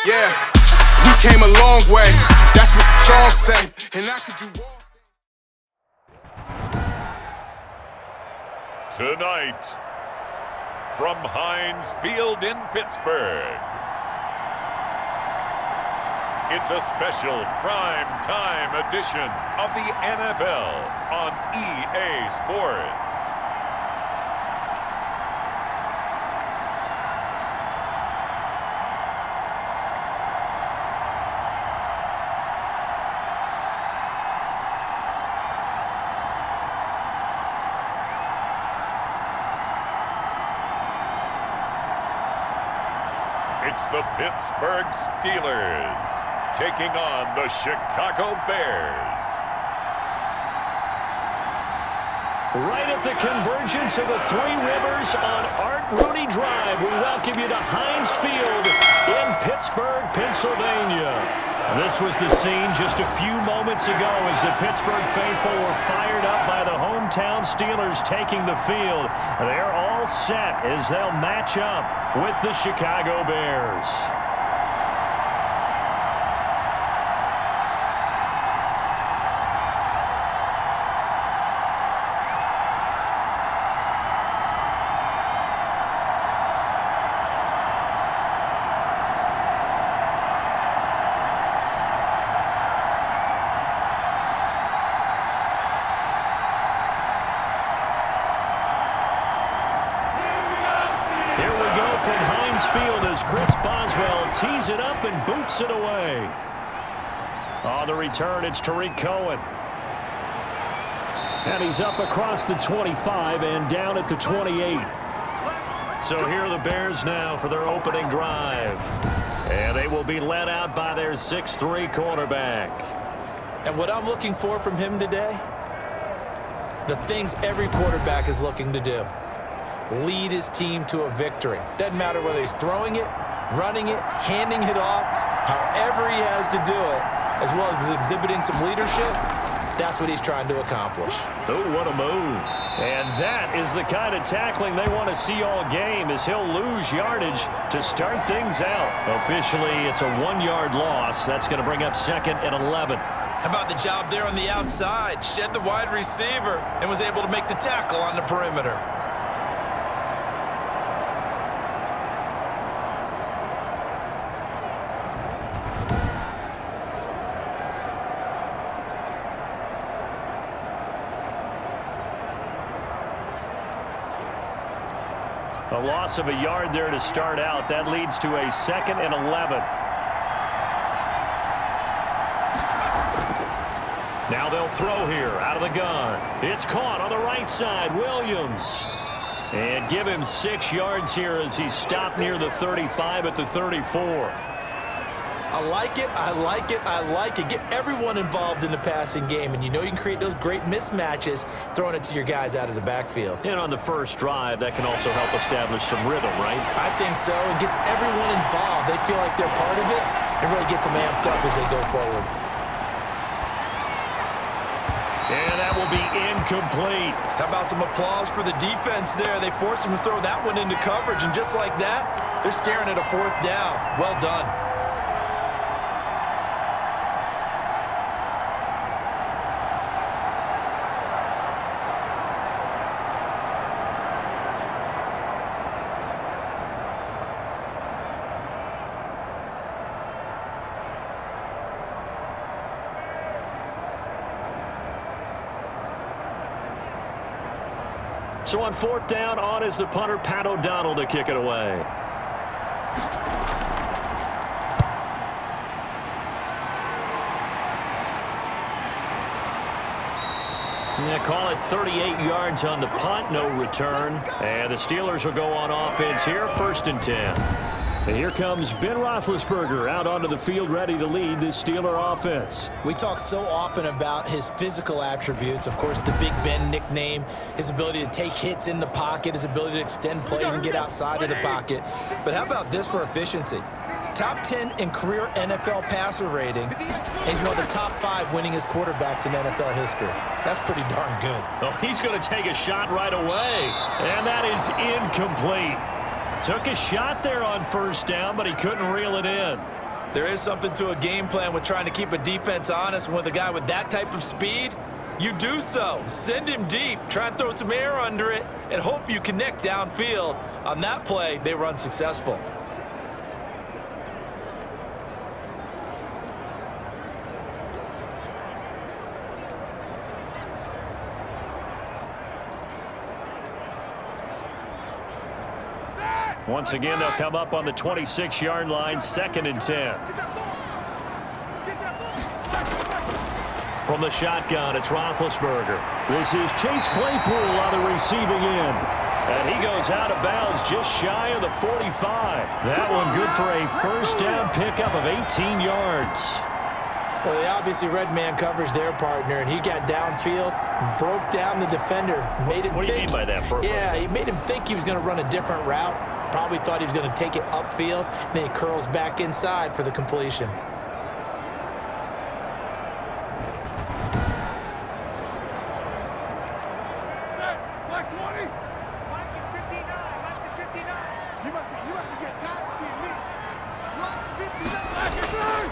Yeah, we came a long way. That's what the song say. And I could do all. Tonight, from Heinz Field in Pittsburgh, it's a special prime time edition of the NFL on EA Sports. It's the Pittsburgh Steelers taking on the Chicago Bears. Right at the convergence of the Three Rivers on Art Rooney Drive, we welcome you to Heinz Field in Pittsburgh, Pennsylvania. This was the scene just a few moments ago as the Pittsburgh faithful were fired up by the hometown Steelers taking the field. They're all set as they'll match up with the Chicago Bears. Chris Boswell tees it up and boots it away. On the return, it's Tariq Cohen. And he's up across the 25 and down at the 28. So here are the Bears now for their opening drive. And they will be led out by their 6'3" quarterback. And what I'm looking for from him today, the things every quarterback is looking to do. Lead his team to a victory. Doesn't matter whether he's throwing it, running it, handing it off, however he has to do it, as well as exhibiting some leadership, that's what he's trying to accomplish. Oh, what a move. And that is the kind of tackling they want to see all game, as he'll lose yardage to start things out. Officially, it's a 1-yard loss. That's going to bring up 2nd and 11. How about the job there on the outside? Shed the wide receiver and was able to make the tackle on the perimeter. A loss of a yard there to start out. That leads to a 2nd and 11. Now they'll throw here out of the gun. It's caught on the right side. Williams. And give him 6 yards here as he's stopped near the 35 at the 34. I like it, I like it, I like it. Get everyone involved in the passing game, and you know you can create those great mismatches throwing it to your guys out of the backfield. And on the first drive, that can also help establish some rhythm, right? I think so. It gets everyone involved. They feel like they're part of it and really gets them amped up as they go forward. And that will be incomplete. How about some applause for the defense there? They forced them to throw that one into coverage, and just like that, they're staring at a 4th down. Well done. So on 4th down, on is the punter, Pat O'Donnell, to kick it away. Yeah, call it 38 yards on the punt, no return. And the Steelers will go on offense here, 1st and 10. And here comes Ben Roethlisberger out onto the field ready to lead this Steeler offense. We talk so often about his physical attributes. Of course, the Big Ben nickname, his ability to take hits in the pocket, his ability to extend plays and get outside of the pocket. But how about this for efficiency? Top 10 in career NFL passer rating. And he's one of the top 5 winningest quarterbacks in NFL history. That's pretty darn good. Oh, he's going to take a shot right away. And that is incomplete. Took a shot there on 1st down, but he couldn't reel it in. There is something to a game plan with trying to keep a defense honest. With a guy with that type of speed, you do so. Send him deep, try and throw some air under it, and hope you connect downfield. On that play, they run successful. Once again, they'll come up on the 26-yard line, 2nd and 10. From the shotgun, it's Roethlisberger. This is Chase Claypool on the receiving end. And he goes out of bounds just shy of the 45. That one good for a first down pickup of 18 yards. Well, they obviously read man coverage their partner, and he got downfield, broke down the defender, made him What do you mean by that? Yeah, he made him think he was going to run a different route. Probably thought he was going to take it upfield, and then he curls back inside for the completion. Black 20. Mike is 59. Mike is 59. You must be getting tired of seeing me. Black's 59.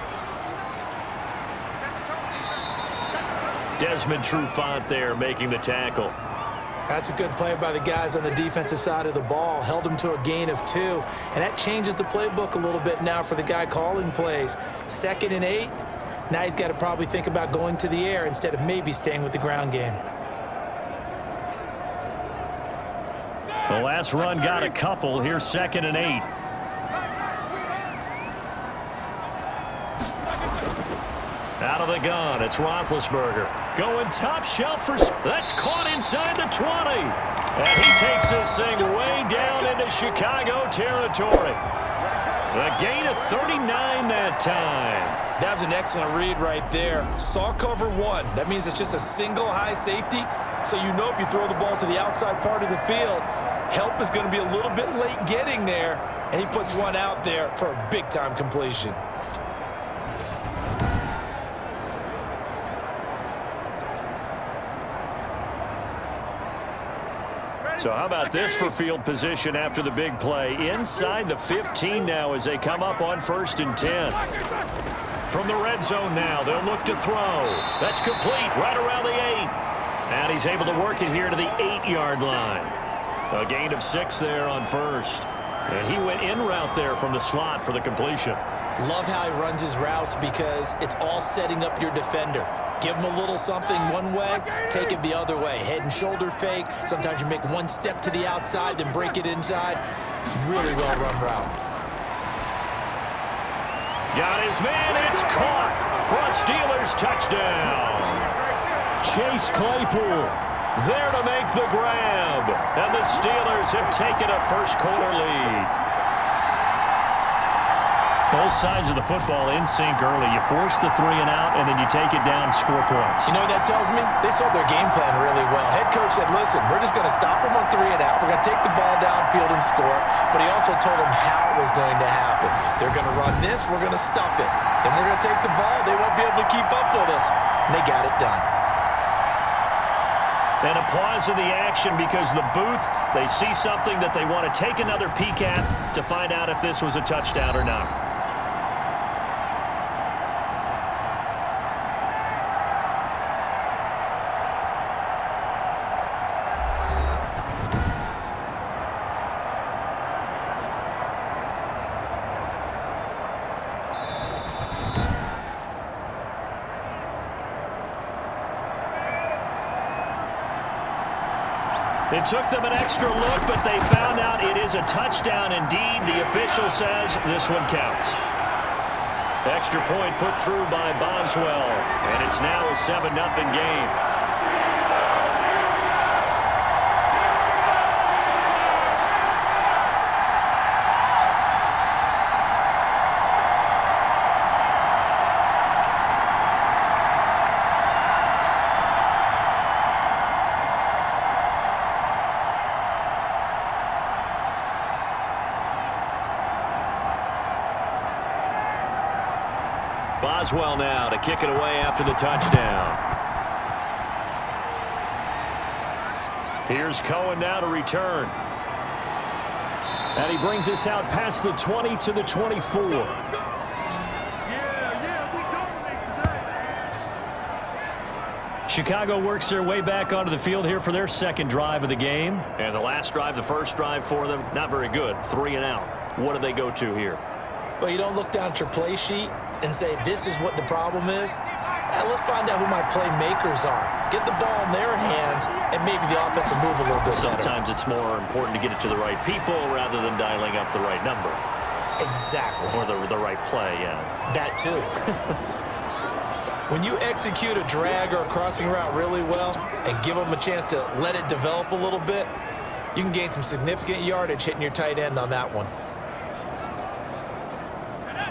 Desmond Trufant there making the tackle. That's a good play by the guys on the defensive side of the ball. Held him to a gain of 2. And that changes the playbook a little bit now for the guy calling plays. 2nd and 8. Now he's got to probably think about going to the air instead of maybe staying with the ground game. The last run got a couple. Here's 2nd and 8. Out of the gun, it's Roethlisberger. Going top shelf for... That's caught inside the 20. And he takes this thing way down into Chicago territory. A gain of 39 that time. That was an excellent read right there. Saw cover 1. That means it's just a single high safety. So you know if you throw the ball to the outside part of the field, help is going to be a little bit late getting there. And he puts one out there for a big-time completion. So how about this for field position after the big play? Inside the 15 now as they come up on 1st and 10. From the red zone now, they'll look to throw. That's complete right around the 8. And he's able to work it here to the 8-yard line. A gain of 6 there on 1st. And he went in route there from the slot for the completion. Love how he runs his routes because it's all setting up your defender. Give him a little something one way, take it the other way. Head and shoulder fake. Sometimes you make one step to the outside, then break it inside. Really well run route. Got his man. It's caught for a Steelers touchdown. Chase Claypool there to make the grab. And the Steelers have taken a first-quarter lead. Both sides of the football in sync early. You force the 3 and out, and then you take it down, score points. You know what that tells me? They saw their game plan really well. Head coach said, listen, we're just going to stop them on 3 and out. We're going to take the ball downfield and score. But he also told them how it was going to happen. They're going to run this. We're going to stuff it. Then we're going to take the ball. They won't be able to keep up with us. And they got it done. And a pause in the action because the booth, they see something that they want to take another peek at to find out if this was a touchdown or not. It took them an extra look, but they found out it is a touchdown indeed. The official says this one counts. Extra point put through by Boswell, and it's now a 7-0 game. Boswell now to kick it away after the touchdown. Here's Cohen now to return. And he brings us out past the 20 to the 24. Chicago works their way back onto the field here for their second drive of the game. And the last drive, the first drive for them, not very good. 3 and out. What do they go to here? Well, you don't look down at your play sheet and say, this is what the problem is. Let's find out who my playmakers are. Get the ball in their hands, and maybe the offense will move a little bit better. Sometimes it's more important to get it to the right people rather than dialing up the right number. Exactly. Or the right play, yeah. That too. When you execute a drag or a crossing route really well and give them a chance to let it develop a little bit, you can gain some significant yardage hitting your tight end on that one.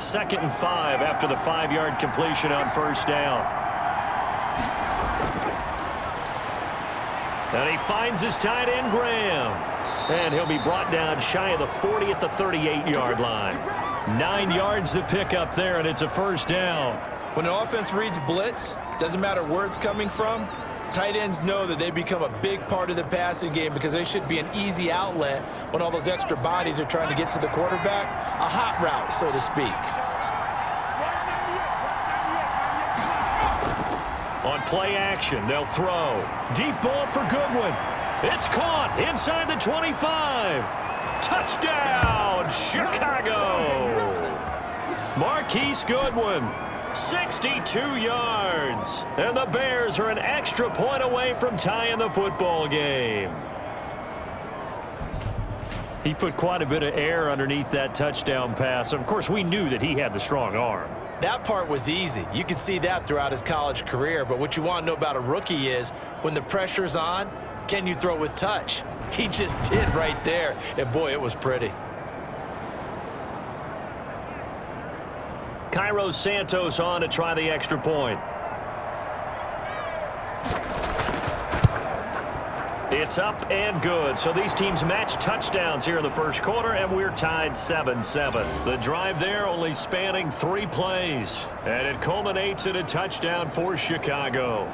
2nd and 5 after the 5-yard completion on first down. And he finds his tight end, Graham. And he'll be brought down shy of the 40 at the 38-yard line. 9 yards to pick up there, and it's a first down. When an offense reads blitz, doesn't matter where it's coming from, tight ends know that they become a big part of the passing game because they should be an easy outlet when all those extra bodies are trying to get to the quarterback. A hot route, so to speak. On play action, they'll throw. Deep ball for Goodwin. It's caught inside the 25. Touchdown, Chicago. Marquise Goodwin. 62 yards. And the Bears are an extra point away from tying the football game. He put quite a bit of air underneath that touchdown pass. Of course, we knew that he had the strong arm. That part was easy. You could see that throughout his college career. But what you want to know about a rookie is when the pressure's on, can you throw with touch? He just did right there. And, boy, it was pretty. Cairo Santos on to try the extra point. It's up and good. So these teams match touchdowns here in the first quarter, and we're tied 7-7. The drive there only spanning 3 plays, and it culminates in a touchdown for Chicago.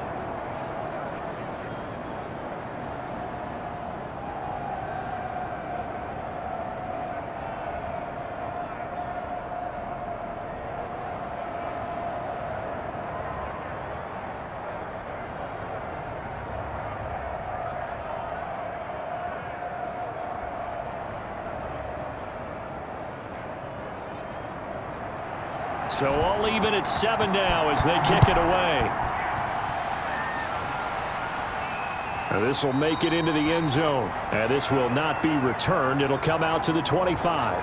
So all even at 7 now as they kick it away. Now this will make it into the end zone. And this will not be returned. It'll come out to the 25.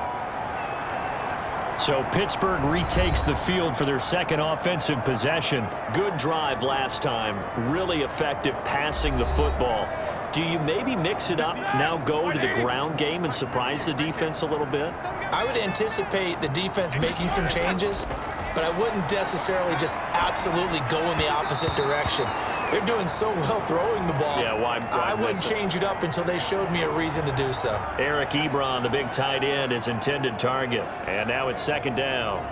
So Pittsburgh retakes the field for their second offensive possession. Good drive last time. Really effective passing the football. Do you maybe mix it up, now go to the ground game and surprise the defense a little bit? I would anticipate the defense making some changes, but I wouldn't necessarily just absolutely go in the opposite direction. They're doing so well throwing the ball. Yeah, why I wouldn't change it up until they showed me a reason to do so. Eric Ebron, the big tight end, is intended target. And now it's 2nd down.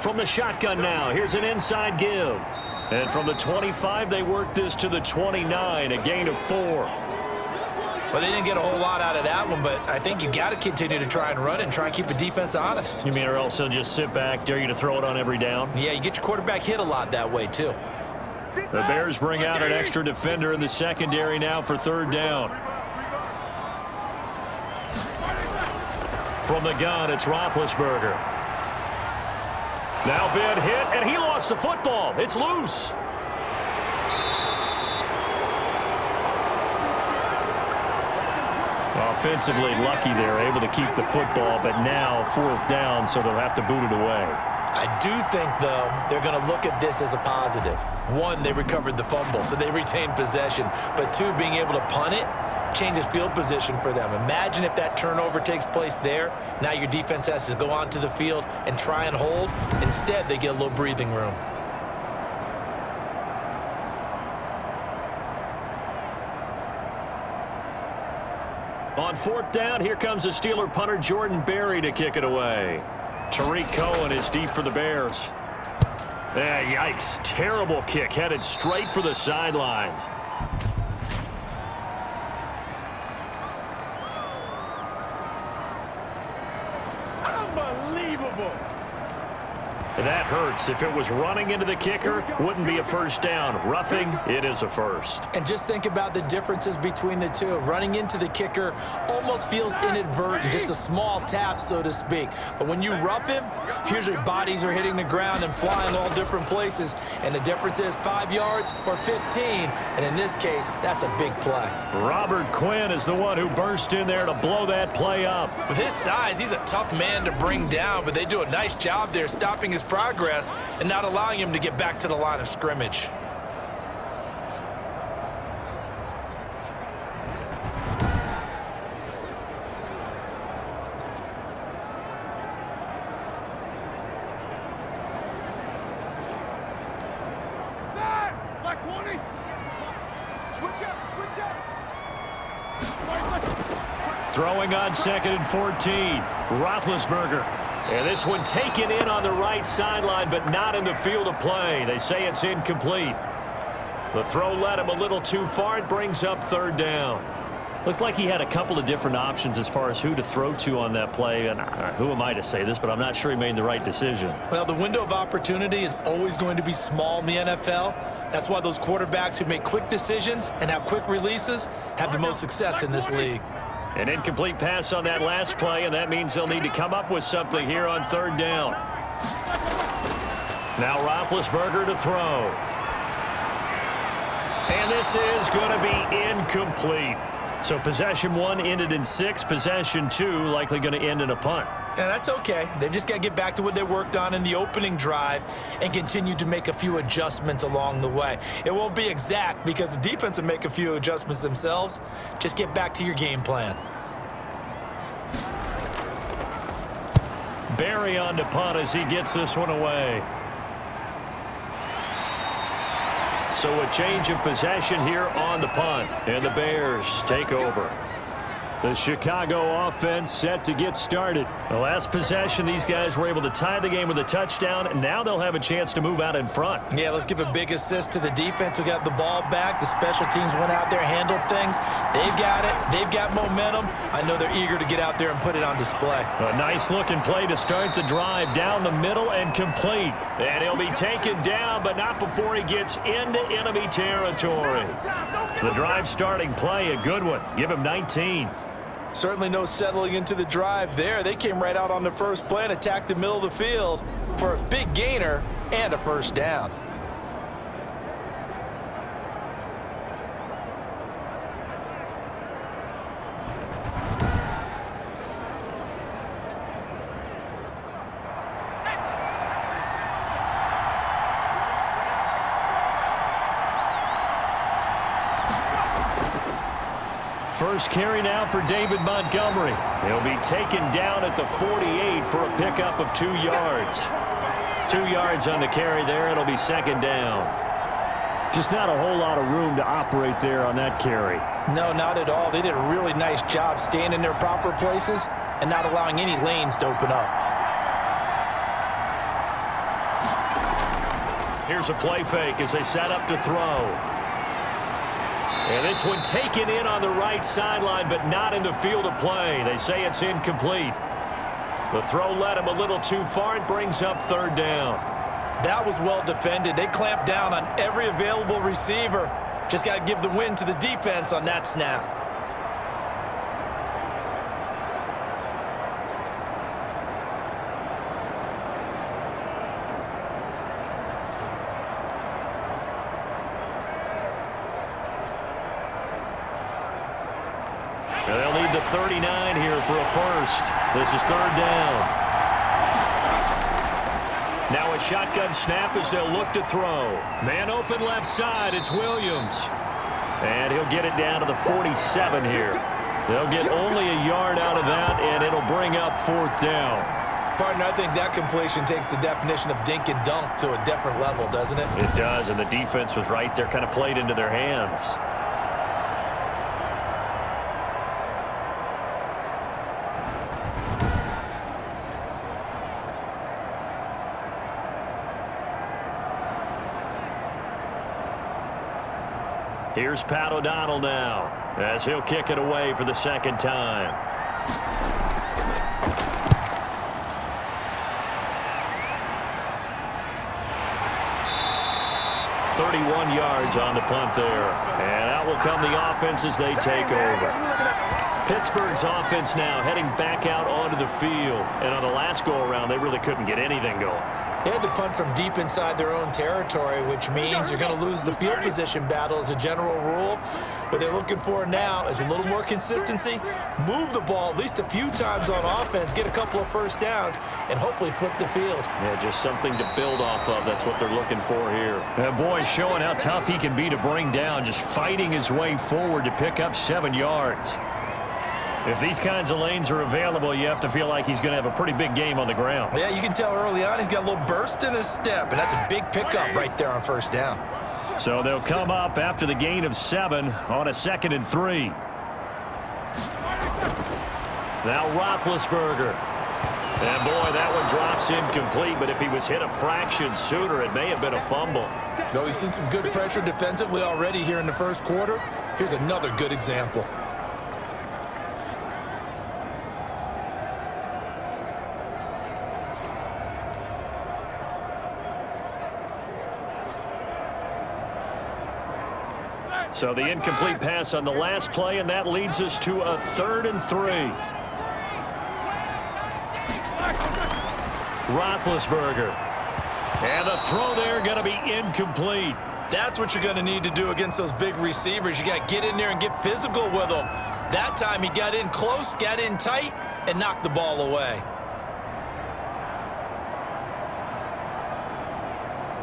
From the shotgun now, here's an inside give. And from the 25, they work this to the 29, a gain of 4. Well, they didn't get a whole lot out of that one, but I think you got to continue to try and run and try and keep the defense honest. You mean or else they'll just sit back, dare you to throw it on every down? Yeah, you get your quarterback hit a lot that way, too. The Bears bring out an extra defender in the secondary now for 3rd down. From the gun, it's Roethlisberger. Now big hit, and he lost the football. It's loose. Offensively lucky they're able to keep the football, but now 4th down, so they'll have to boot it away. I do think, though, they're going to look at this as a positive. 1, they recovered the fumble, so they retained possession. But 2, being able to punt it changes field position for them. Imagine if that turnover takes place there. Now your defense has to go onto the field and try and hold. Instead, they get a little breathing room. On 4th down, here comes the Steeler punter Jordan Berry to kick it away. Tariq Cohen is deep for the Bears. Yikes. Terrible kick headed straight for the sidelines. unbelievable. And that hurts. If it was running into the kicker, wouldn't be a first down. Roughing, it is a first. And just think about the differences between the two. Running into the kicker almost feels inadvertent, just a small tap, so to speak. But when you rough him, usually bodies are hitting the ground and flying all different places. And the difference is 5 yards or 15. And in this case, that's a big play. Robert Quinn is the one who burst in there to blow that play up. With his size, he's a tough man to bring down, but they do a nice job there stopping his progress and not allowing him to get back to the line of scrimmage. Black 20. Switch up. Throwing on 2nd and 14. Roethlisberger. And this one taken in on the right sideline, but not in the field of play. They say it's incomplete. The throw led him a little too far. It brings up 3rd down. Looked like he had a couple of different options as far as who to throw to on that play. And who am I to say this, but I'm not sure he made the right decision. Well, the window of opportunity is always going to be small in the NFL. That's why those quarterbacks who make quick decisions and have quick releases have the most success in this league. An incomplete pass on that last play, and that means they'll need to come up with something here on 3rd down. Now Roethlisberger to throw. And this is going to be incomplete. So possession 1 ended in 6. Possession 2 likely going to end in a punt. And that's okay. They've just got to get back to what they worked on in the opening drive and continue to make a few adjustments along the way. It won't be exact because the defense will make a few adjustments themselves. Just get back to your game plan. Barry on to punt as he gets this one away. So a change of possession here on the punt, and the Bears take over. The Chicago offense set to get started. The last possession, these guys were able to tie the game with a touchdown, and now they'll have a chance to move out in front. Yeah, let's give a big assist to the defense who got the ball back. The special teams went out there, handled things. They've got it. They've got momentum. I know they're eager to get out there and put it on display. A nice-looking play to start the drive down the middle and complete. And he'll be taken down, but not before he gets into enemy territory. The drive starting play, a good one. Give him 19. Certainly no settling into the drive there. They came right out on the first play and attacked the middle of the field for a big gainer and a first down. First carry now for David Montgomery. He'll be taken down at the 48 for a pickup of 2 yards. 2 yards on the carry there. It'll be 2nd down. Just not a whole lot of room to operate there on that carry. No, not at all. They did a really nice job staying in their proper places and not allowing any lanes to open up. Here's a play fake as they set up to throw. And this one taken in on the right sideline, but not in the field of play. They say it's incomplete. The throw led him a little too far. It brings up 3rd down. That was well defended. They clamped down on every available receiver. Just got to give the win to the defense on that snap. They'll need the 39 here for a first. This is 3rd down. Now a shotgun snap as they'll look to throw. Man open left side. It's Williams. And he'll get it down to the 47 here. They'll get only a yard out of that, and it'll bring up 4th down. Partner, I think that completion takes the definition of dink and dunk to a different level, doesn't it? It does, and the defense was right there, kind of played into their hands. Here's Pat O'Donnell now as he'll kick it away for the 2nd time. 31 yards on the punt there. And out will come the offense as they take over. Pittsburgh's offense now heading back out onto the field. And on the last go-around, they really couldn't get anything going. They had to punt from deep inside their own territory, which means you're going to lose the field position battle as a general rule. What they're looking for now is a little more consistency, move the ball at least a few times on offense, get a couple of first downs, and hopefully flip the field. Yeah, just something to build off of. That's what they're looking for here. That boy showing how tough he can be to bring down, just fighting his way forward to pick up 7 yards. If these kinds of lanes are available, you have to feel like he's going to have a pretty big game on the ground. Yeah, you can tell early on he's got a little burst in his step, and that's a big pickup right there on first down. So they'll come up after the gain of 7 on a 2nd and 3. Now Roethlisberger. And boy, that one drops incomplete, but if he was hit a fraction sooner, it may have been a fumble. So we've seen some good pressure defensively already here in the first quarter. Here's another good example. So the incomplete pass on the last play, and that leads us to a 3rd and 3. Roethlisberger. And the throw there going to be incomplete. That's what you're going to need to do against those big receivers. You got to get in there and get physical with them. That time he got in close, got in tight, and knocked the ball away.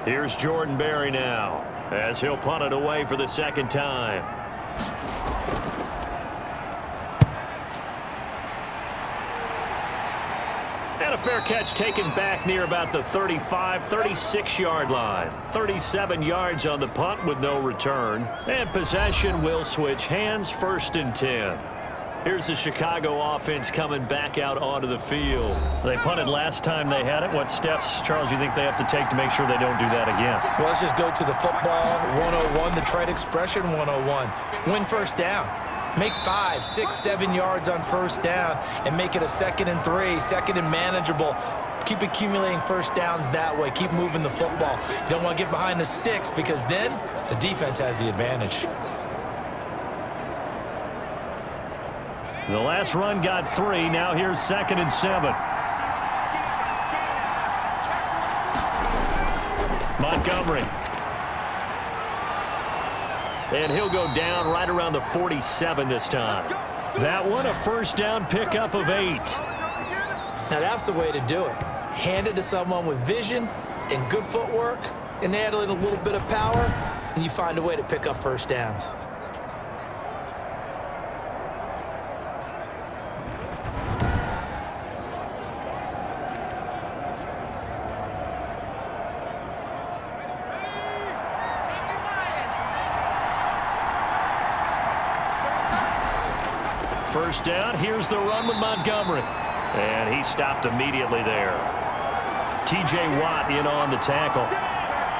Here's Jordan Berry now, as he'll punt it away for the 2nd time. And a fair catch taken back near about the 35, 36-yard line. 37 yards on the punt with no return. And possession will switch hands, 1st and 10. Here's the Chicago offense coming back out onto the field. They punted last time they had it. What steps, Charles, you think they have to take to make sure they don't do that again? Well, let's just go to the football 101, the trade expression 101. Win first down. Make 5, 6, 7 yards on first down and make it a 2nd and 3, 2nd and manageable. Keep accumulating first downs that way. Keep moving the football. You don't want to get behind the sticks because then the defense has the advantage. The last run got 3. Now here's 2nd and 7. Montgomery. And he'll go down right around the 47 this time. That one, a first down pickup of 8. Now that's the way to do it. Hand it to someone with vision and good footwork and add in a little bit of power, and you find a way to pick up first downs. First down, here's the run with Montgomery. And he stopped immediately there. T.J. Watt in on the tackle.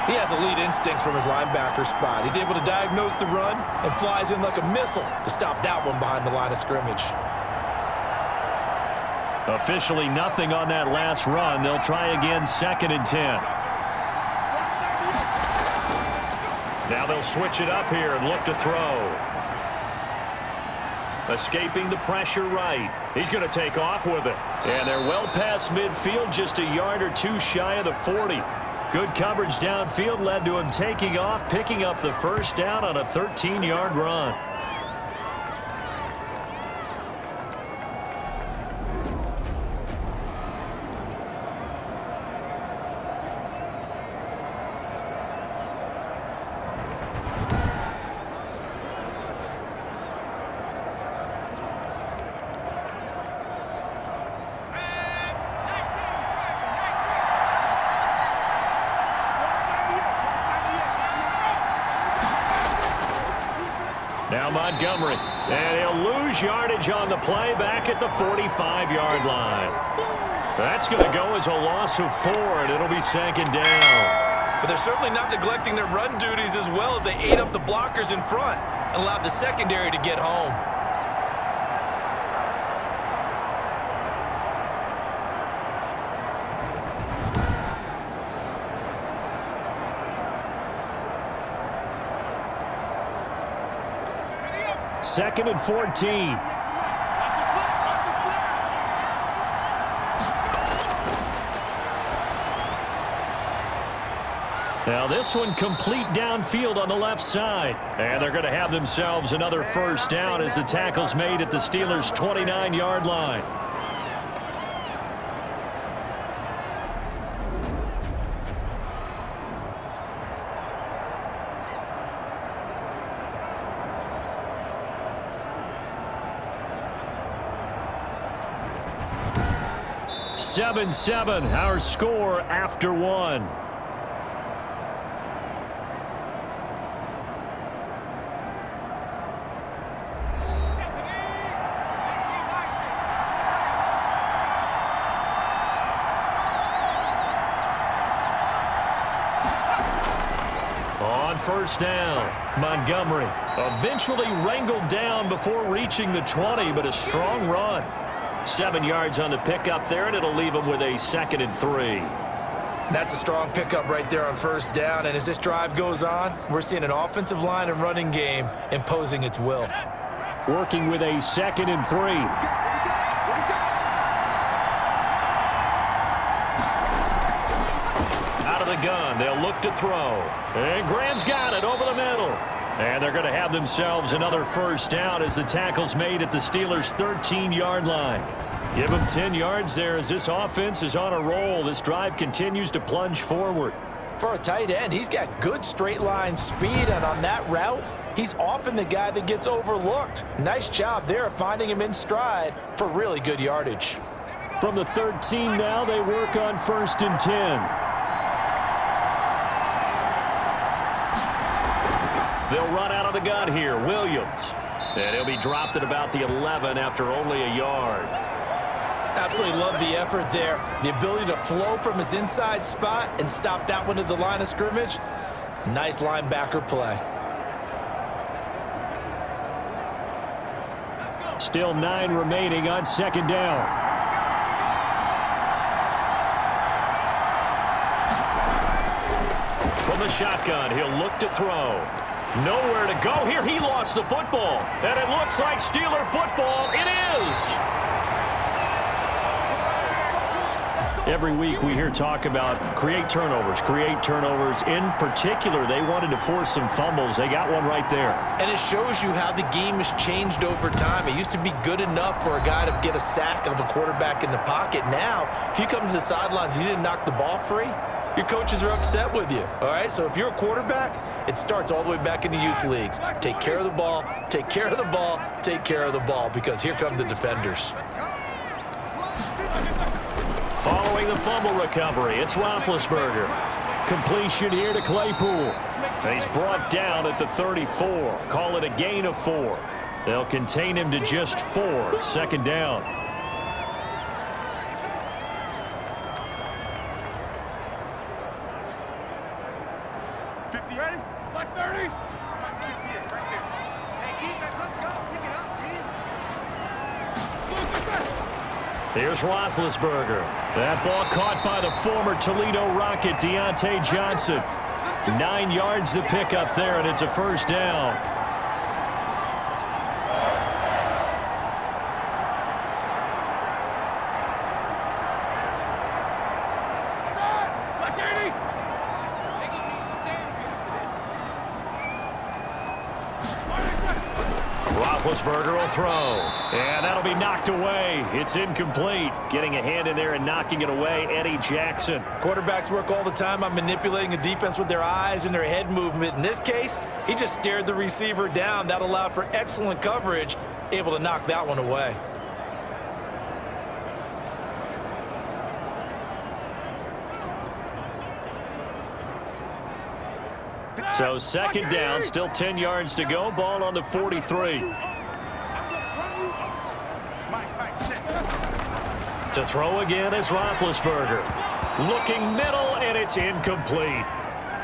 He has elite instincts from his linebacker spot. He's able to diagnose the run and flies in like a missile to stop that one behind the line of scrimmage. Officially nothing on that last run. They'll try again, 2nd and 10. Now they'll switch it up here and look to throw. Escaping the pressure right. He's going to take off with it. And they're well past midfield, just a yard or 2 shy of the 40. Good coverage downfield led to him taking off, picking up the first down on a 13-yard run. Now Montgomery, and he'll lose yardage on the play back at the 45-yard line. That's going to go as a loss of 4, and it'll be 2nd down. But they're certainly not neglecting their run duties as well as they ate up the blockers in front and allowed the secondary to get home. 2nd and 14. Now this one complete downfield on the left side. And they're going to have themselves another first down as the tackle's made at the Steelers' 29-yard line. (7-7), our score after one. On first down, Montgomery eventually wrangled down before reaching the 20, but a strong run. 7 yards on the pickup there, and it'll leave him with a 2nd and 3. That's a strong pickup right there on first down, and as this drive goes on, we're seeing an offensive line and running game imposing its will. Working with a 2nd and 3. Out of the gun, they'll look to throw. And Graham's got it over the middle. And they're going to have themselves another first down as the tackle's made at the Steelers' 13-yard line. Give them 10 yards there as this offense is on a roll. This drive continues to plunge forward. For a tight end, he's got good straight-line speed, and on that route, he's often the guy that gets overlooked. Nice job there finding him in stride for really good yardage. From the 13 now, they work on 1st and 10. They'll run out of the gun here. Williams. And he'll be dropped at about the 11 after only a yard. Absolutely love the effort there. The ability to flow from his inside spot and stop that one at the line of scrimmage. Nice linebacker play. Still 9 remaining on 2nd down. From the shotgun, he'll look to throw. Nowhere to go here. He lost the football. And it looks like Steeler football. It is. Every week we hear talk about create turnovers. In particular, they wanted to force some fumbles. They got one right there. And it shows you how the game has changed over time. It used to be good enough for a guy to get a sack of a quarterback in the pocket. Now, if you come to the sidelines and you didn't knock the ball free, your coaches are upset with you. All right, so if you're a quarterback, it starts all the way back in the youth leagues. Take care of the ball, take care of the ball, take care of the ball, because here come the defenders. Following the fumble recovery, it's Roethlisberger. Completion here to Claypool. And he's brought down at the 34. Call it a gain of 4. They'll contain him to just 4. 2nd down. Here's Roethlisberger. That ball caught by the former Toledo Rocket, Deontay Johnson. 9 yards to pick up there, and it's a first down. Roethlisberger will throw, and that'll be knocked away. It's incomplete. Getting a hand in there and knocking it away, Eddie Jackson. Quarterbacks work all the time on manipulating a defense with their eyes and their head movement. In this case, he just stared the receiver down. That allowed for excellent coverage, able to knock that one away. So 2nd down, still 10 yards to go. Ball on the 43. To throw again is Roethlisberger. Looking middle, and it's incomplete.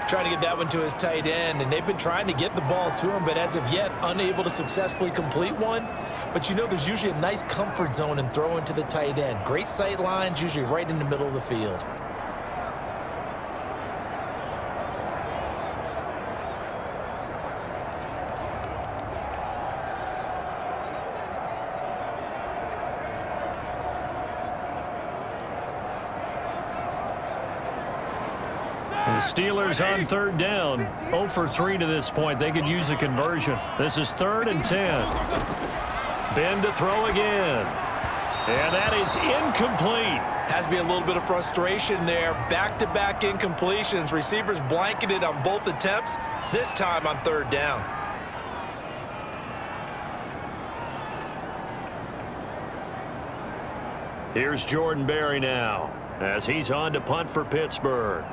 Trying to get that one to his tight end, and they've been trying to get the ball to him, but as of yet, unable to successfully complete one. But you know there's usually a nice comfort zone in throwing to the tight end. Great sight lines, usually right in the middle of the field. The Steelers on third down. 0 for 3 to this point. They could use a conversion. This is 3rd and 10. Ben to throw again. And that is incomplete. Has to be a little bit of frustration there. Back-to-back incompletions. Receivers blanketed on both attempts, this time on 3rd down. Here's Jordan Berry now, as he's on to punt for Pittsburgh.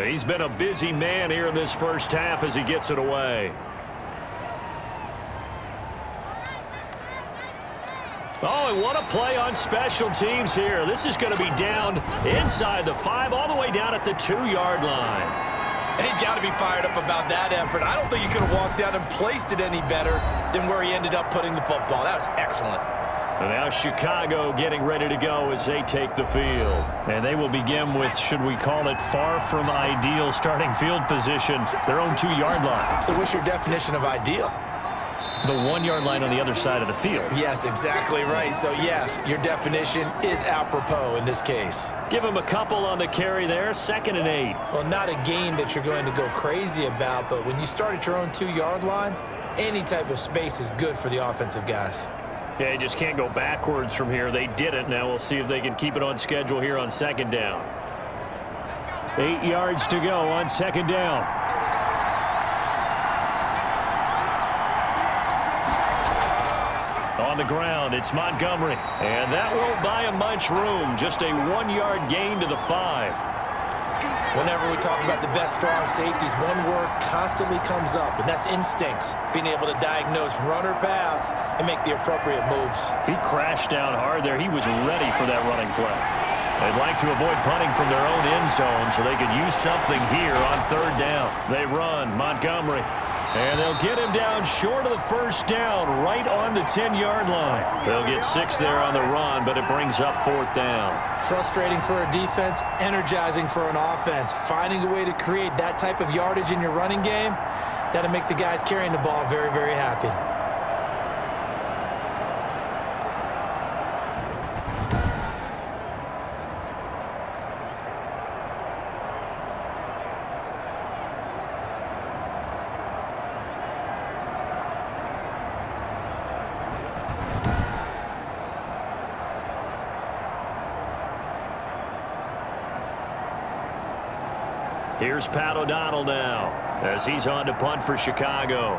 He's been a busy man here in this first half as he gets it away. Oh, and what a play on special teams here. This is going to be down inside the 5, all the way down at the 2-yard line. And he's got to be fired up about that effort. I don't think he could have walked down and placed it any better than where he ended up putting the football. That was excellent. And now Chicago getting ready to go as they take the field. And they will begin with, should we call it, far from ideal starting field position, their own 2-yard line. So what's your definition of ideal? The 1-yard line on the other side of the field. Yes, exactly right. So, yes, your definition is apropos in this case. Give him a couple on the carry there, 2nd and 8. Well, not a gain that you're going to go crazy about, but when you start at your own 2-yard line, any type of space is good for the offensive guys. Yeah, you just can't go backwards from here. They did it. Now we'll see if they can keep it on schedule here on 2nd down. 8 yards to go on 2nd down. On the ground, it's Montgomery. And that won't buy him much room. Just a 1-yard gain to the 5. Whenever we talk about the best strong safeties, one word constantly comes up, and that's instincts. Being able to diagnose run or pass and make the appropriate moves. He crashed down hard there. He was ready for that running play. They'd like to avoid punting from their own end zone so they could use something here on 3rd down. They run, Montgomery. And they'll get him down short of the 1st down, right on the 10-yard line. They'll get 6 there on the run, but it brings up 4th down. Frustrating for a defense, energizing for an offense. Finding a way to create that type of yardage in your running game, that'll make the guys carrying the ball very, very happy. Here's Pat O'Donnell now as he's on to punt for Chicago.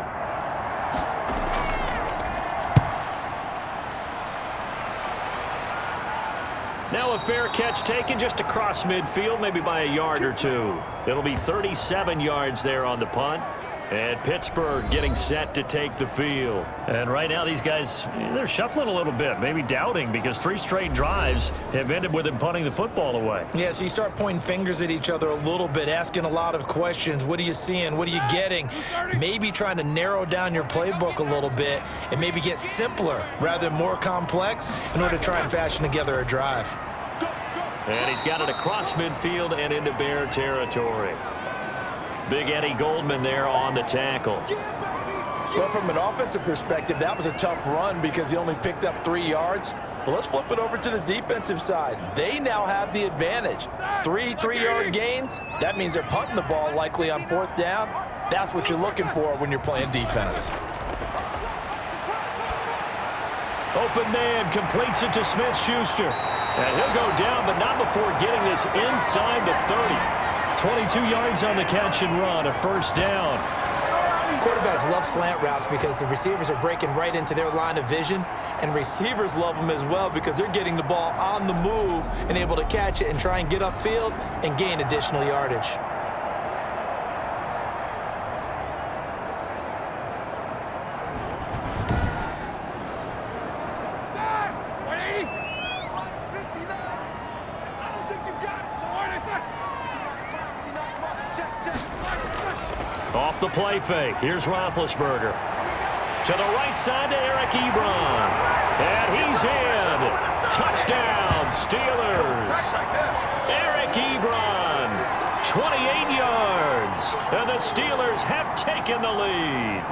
Now a fair catch taken just across midfield, maybe by a yard or 2. It'll be 37 yards there on the punt. And Pittsburgh getting set to take the field. And right now these guys, they're shuffling a little bit, maybe doubting, because 3 straight drives have ended with them punting the football away. Yeah, so you start pointing fingers at each other a little bit, asking a lot of questions. What are you seeing? What are you getting? Maybe trying to narrow down your playbook a little bit and maybe get simpler rather than more complex in order to try and fashion together a drive. And he's got it across midfield and into Bear territory. Big Eddie Goldman there on the tackle. Well, from an offensive perspective, that was a tough run because he only picked up 3 yards. But let's flip it over to the defensive side. They now have the advantage. 3 3-yard gains, that means they're punting the ball likely on 4th down. That's what you're looking for when you're playing defense. Open man completes it to Smith-Schuster. And he'll go down, but not before getting this inside the 30. 22 yards on the catch and run, a 1st down. Quarterbacks love slant routes because the receivers are breaking right into their line of vision, and receivers love them as well because they're getting the ball on the move and able to catch it and try and get upfield and gain additional yardage. Off the play fake. Here's Roethlisberger. To the right side to Eric Ebron. And he's in. Touchdown, Steelers. Eric Ebron, 28 yards. And the Steelers have taken the lead.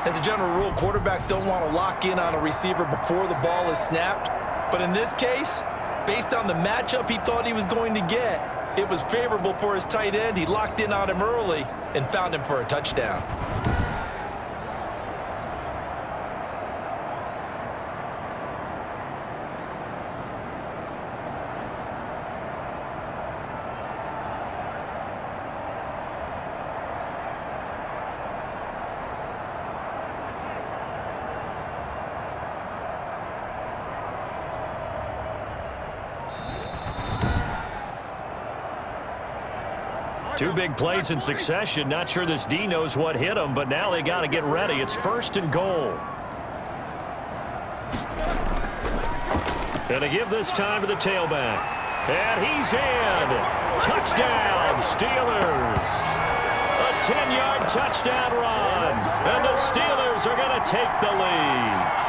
As a general rule, quarterbacks don't want to lock in on a receiver before the ball is snapped. But in this case, Based on the matchup he thought he was going to get, it was favorable for his tight end. He locked in on him early and found him for a touchdown. Two big plays in succession. Not sure this D knows what hit him, but now they got to get ready. It's 1st and goal. Gonna give this time to the tailback. And he's in. Touchdown, Steelers. A 10-yard touchdown run. And the Steelers are gonna take the lead.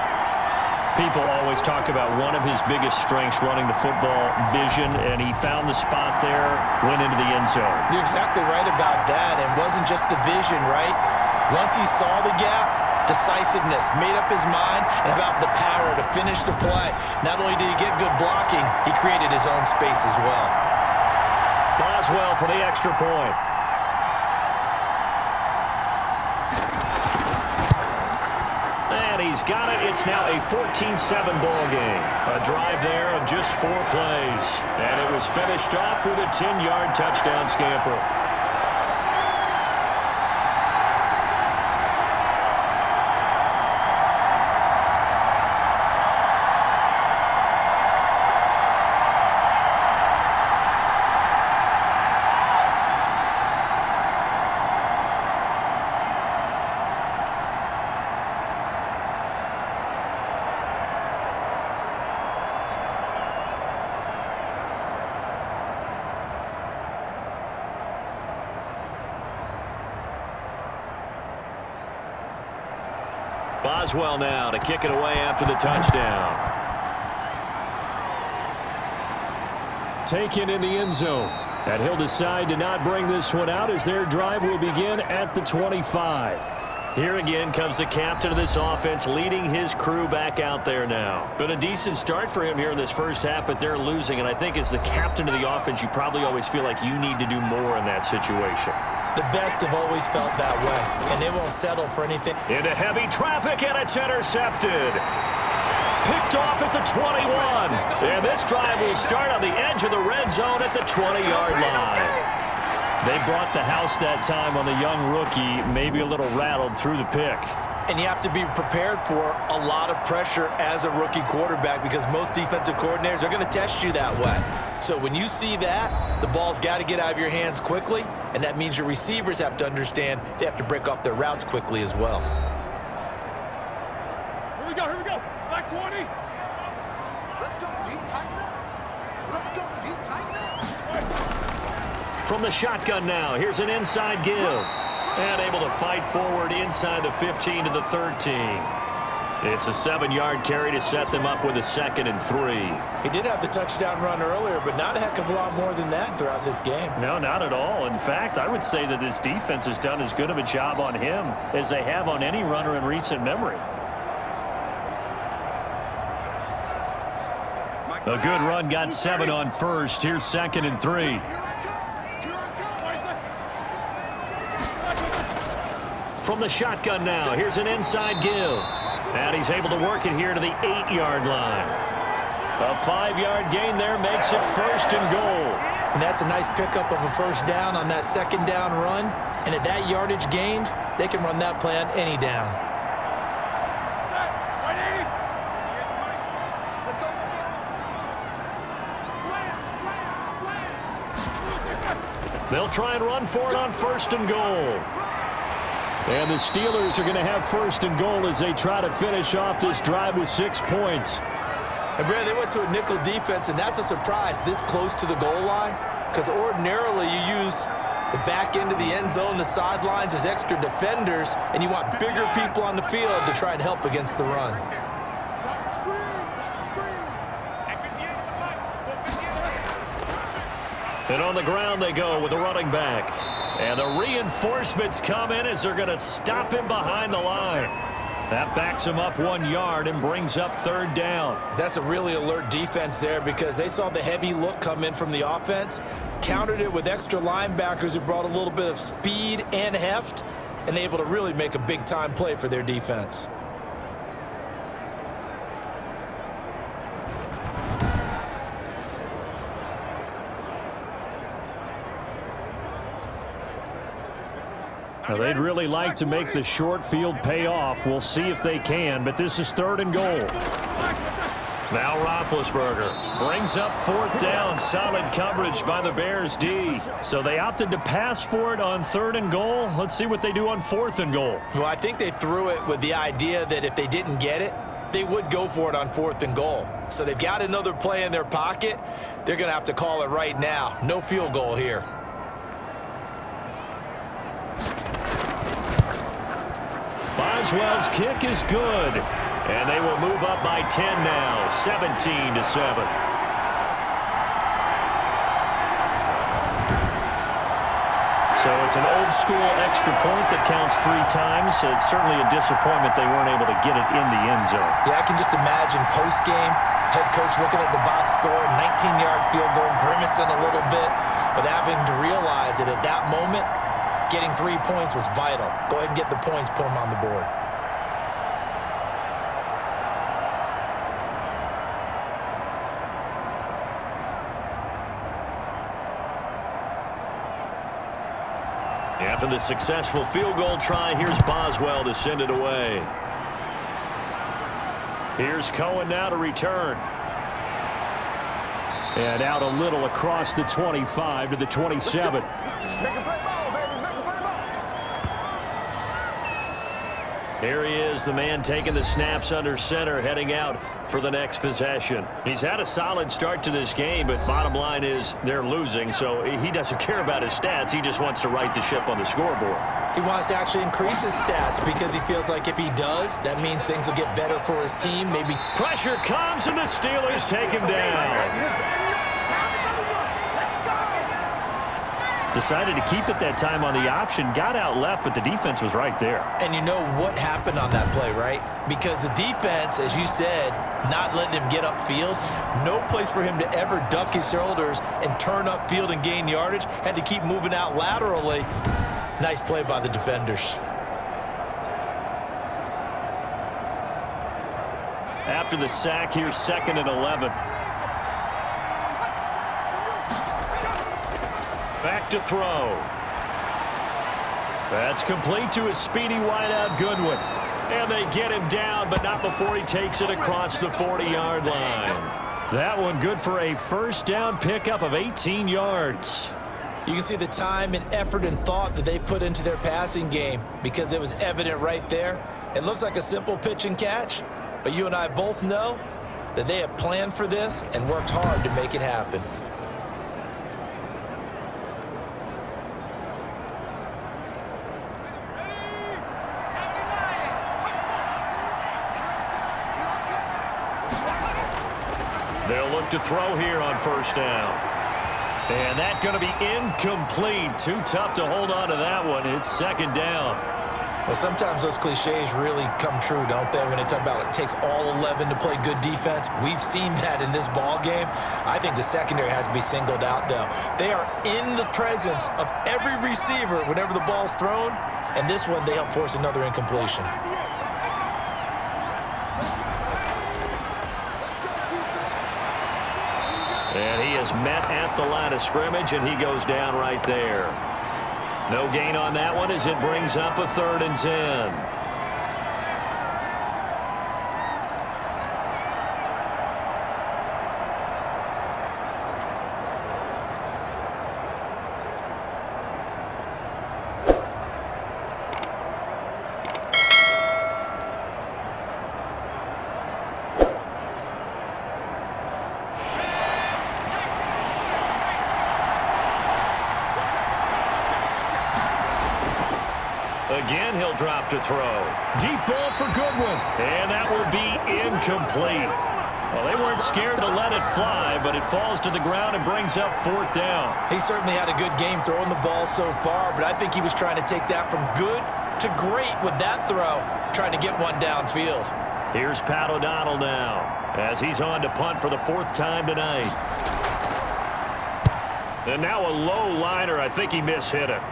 People always talk about one of his biggest strengths running the football, vision, and he found the spot there, went into the end zone. You're exactly right about that. It wasn't just the vision, right? Once he saw the gap, decisiveness, made up his mind, and about the power to finish the play. Not only did he get good blocking, he created his own space as well. Boswell for the extra point. He's got it. It's now a 14-7 ball game. A drive there of just 4 plays. And it was finished off with a 10-yard touchdown scamper. Boswell now to kick it away after the touchdown. Taken in the end zone. And he'll decide to not bring this one out as their drive will begin at the 25. Here again comes the captain of this offense leading his crew back out there now. Been a decent start for him here in this first half, but they're losing. And I think as the captain of the offense, you probably always feel like you need to do more in that situation. The best have always felt that way, and they won't settle for anything. Into heavy traffic, and it's intercepted. Picked off at the 21. And this drive will start on the edge of the red zone at the 20-yard line. They brought the house that time on the young rookie, maybe a little rattled through the pick. And you have to be prepared for a lot of pressure as a rookie quarterback because most defensive coordinators are going to test you that way. So when you see that, the ball's got to get out of your hands quickly, and that means your receivers have to understand they have to break off their routes quickly as well. Here we go. Back 20. Let's go deep, tighten up. Let's go deep, tighten up. From the shotgun now, here's an inside give. And able to fight forward inside the 15 to the 13. It's a 7-yard carry to set them up with a 2nd and 3. He did have the touchdown run earlier, but not a heck of a lot more than that throughout this game. No, not at all. In fact, I would say that this defense has done as good of a job on him as they have on any runner in recent memory. A good run, got 7 on first. Here's 2nd and 3. From the shotgun now, here's an inside give. And he's able to work it here to the 8-yard line. A 5-yard gain there makes it 1st and goal. And that's a nice pickup of a first down on that 2nd down run. And at that yardage gained, they can run that play on any down. They'll try and run for it on 1st and goal. And the Steelers are going to have 1st and goal as they try to finish off this drive with 6 points. And, Brad, they went to a nickel defense, and that's a surprise this close to the goal line because ordinarily you use the back end of the end zone, the sidelines as extra defenders, and you want bigger people on the field to try and help against the run. And on the ground they go with the running back. And the reinforcements come in as they're going to stop him behind the line. That backs him up 1 yard and brings up 3rd down. That's a really alert defense there because they saw the heavy look come in from the offense, countered it with extra linebackers who brought a little bit of speed and heft, and able to really make a big-time play for their defense. Now, they'd really like to make the short field pay off. We'll see if they can, but this is 3rd and goal. Now Roethlisberger brings up 4th down. Solid coverage by the Bears D. So they opted to pass for it on 3rd and goal. Let's see what they do on 4th and goal. Well, I think they threw it with the idea that if they didn't get it, they would go for it on 4th and goal. So they've got another play in their pocket. They're going to have to call it right now. No field goal here. Boswell's kick is good, and they will move up by 10 now, 17-7. So it's an old-school extra point that counts 3 times. It's certainly a disappointment they weren't able to get it in the end zone. Yeah, I can just imagine post-game, head coach looking at the box score, 19-yard field goal, grimacing a little bit, but having to realize that at that moment, getting 3 points was vital. Go ahead and get the points, put them on the board. After the successful field goal try, here's Boswell to send it away. Here's Cohen now to return. And out a little across the 25 to the 27. Here he is, the man taking the snaps under center, heading out for the next possession. He's had a solid start to this game, but bottom line is they're losing, so he doesn't care about his stats. He just wants to right the ship on the scoreboard. He wants to actually increase his stats because he feels like if he does, that means things will get better for his team. Maybe pressure comes, and the Steelers take him down. Decided to keep it that time on the option, got out left, but the defense was right there. And you know what happened on that play, right? Because the defense, as you said, not letting him get upfield, no place for him to ever duck his shoulders and turn upfield and gain yardage, had to keep moving out laterally. Nice play by the defenders. After the sack, here's 2nd and 11. Back to throw. That's complete to his speedy wideout Goodwin. And they get him down, but not before he takes it across the 40-yard line. That one good for a 1st down pickup of 18 yards. You can see the time and effort and thought that they've put into their passing game because it was evident right there. It looks like a simple pitch and catch, but you and I both know that they have planned for this and worked hard to make it happen. They'll look to throw here on 1st down. And that's going to be incomplete. Too tough to hold on to that one. It's 2nd down. Well, sometimes those cliches really come true, don't they, when they talk about it takes all 11 to play good defense. We've seen that in this ball game. I think the secondary has to be singled out, though. They are in the presence of every receiver whenever the ball's thrown, and this one they help force another incompletion. And he is met at the line of scrimmage, and he goes down right there. No gain on that one as it brings up a 3rd and 10. Again, he'll drop to throw. Deep ball for Goodwin. And that will be incomplete. Well, they weren't scared to let it fly, but it falls to the ground and brings up 4th down. He certainly had a good game throwing the ball so far, but I think he was trying to take that from good to great with that throw, trying to get one downfield. Here's Pat O'Donnell now, as he's on to punt for the 4th time tonight. And now a low liner. I think he mishit it.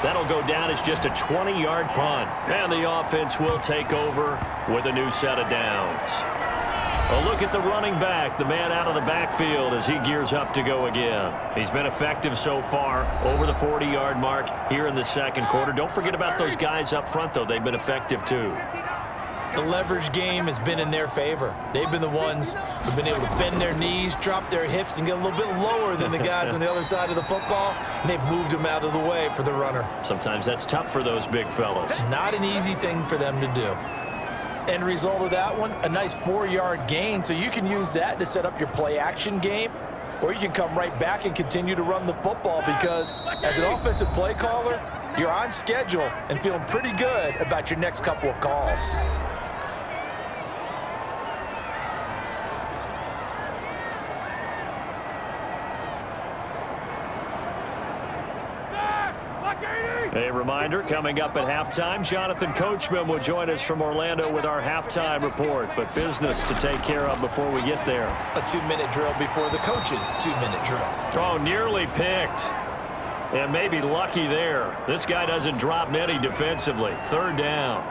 That'll go down as just a 20-yard punt. And the offense will take over with a new set of downs. A look at the running back, the man out of the backfield as he gears up to go again. He's been effective so far, over the 40-yard mark here in the second quarter. Don't forget about those guys up front, though. They've been effective, too. The leverage game has been in their favor. They've been the ones who've been able to bend their knees, drop their hips, and get a little bit lower than the guys on the other side of the football, and they've moved them out of the way for the runner. Sometimes that's tough for those big fellas. Not an easy thing for them to do. End result of that one, a nice 4-yard gain, so you can use that to set up your play-action game, or you can come right back and continue to run the football because as an offensive play caller, you're on schedule and feeling pretty good about your next couple of calls. A reminder, coming up at halftime, Jonathan Coachman will join us from Orlando with our halftime report, but business to take care of before we get there. A 2-minute drill before the coach's 2-minute drill. Oh, nearly picked. And maybe lucky there. This guy doesn't drop many defensively. 3rd down.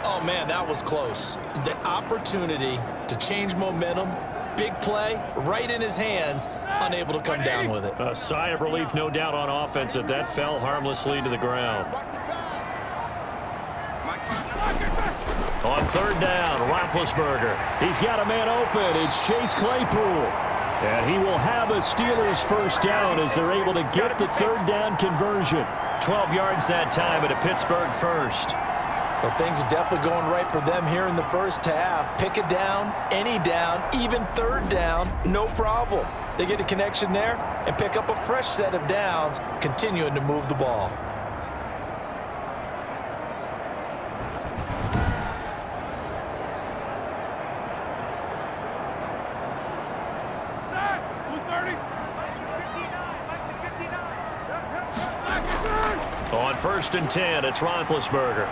Oh, man, that was close. The opportunity to change momentum, big play, right in his hands, unable to come down with it. A sigh of relief, no doubt, on offense that fell harmlessly to the ground. On 3rd down, Roethlisberger. He's got a man open. It's Chase Claypool. And he will have a Steelers 1st down as they're able to get the 3rd down conversion. 12 yards that time at a Pittsburgh 1st. Well, things are definitely going right for them here in the first half. Pick a down, any down, even 3rd down, no problem. They get a connection there and pick up a fresh set of downs, continuing to move the ball. On 1st and 10, it's Roethlisberger.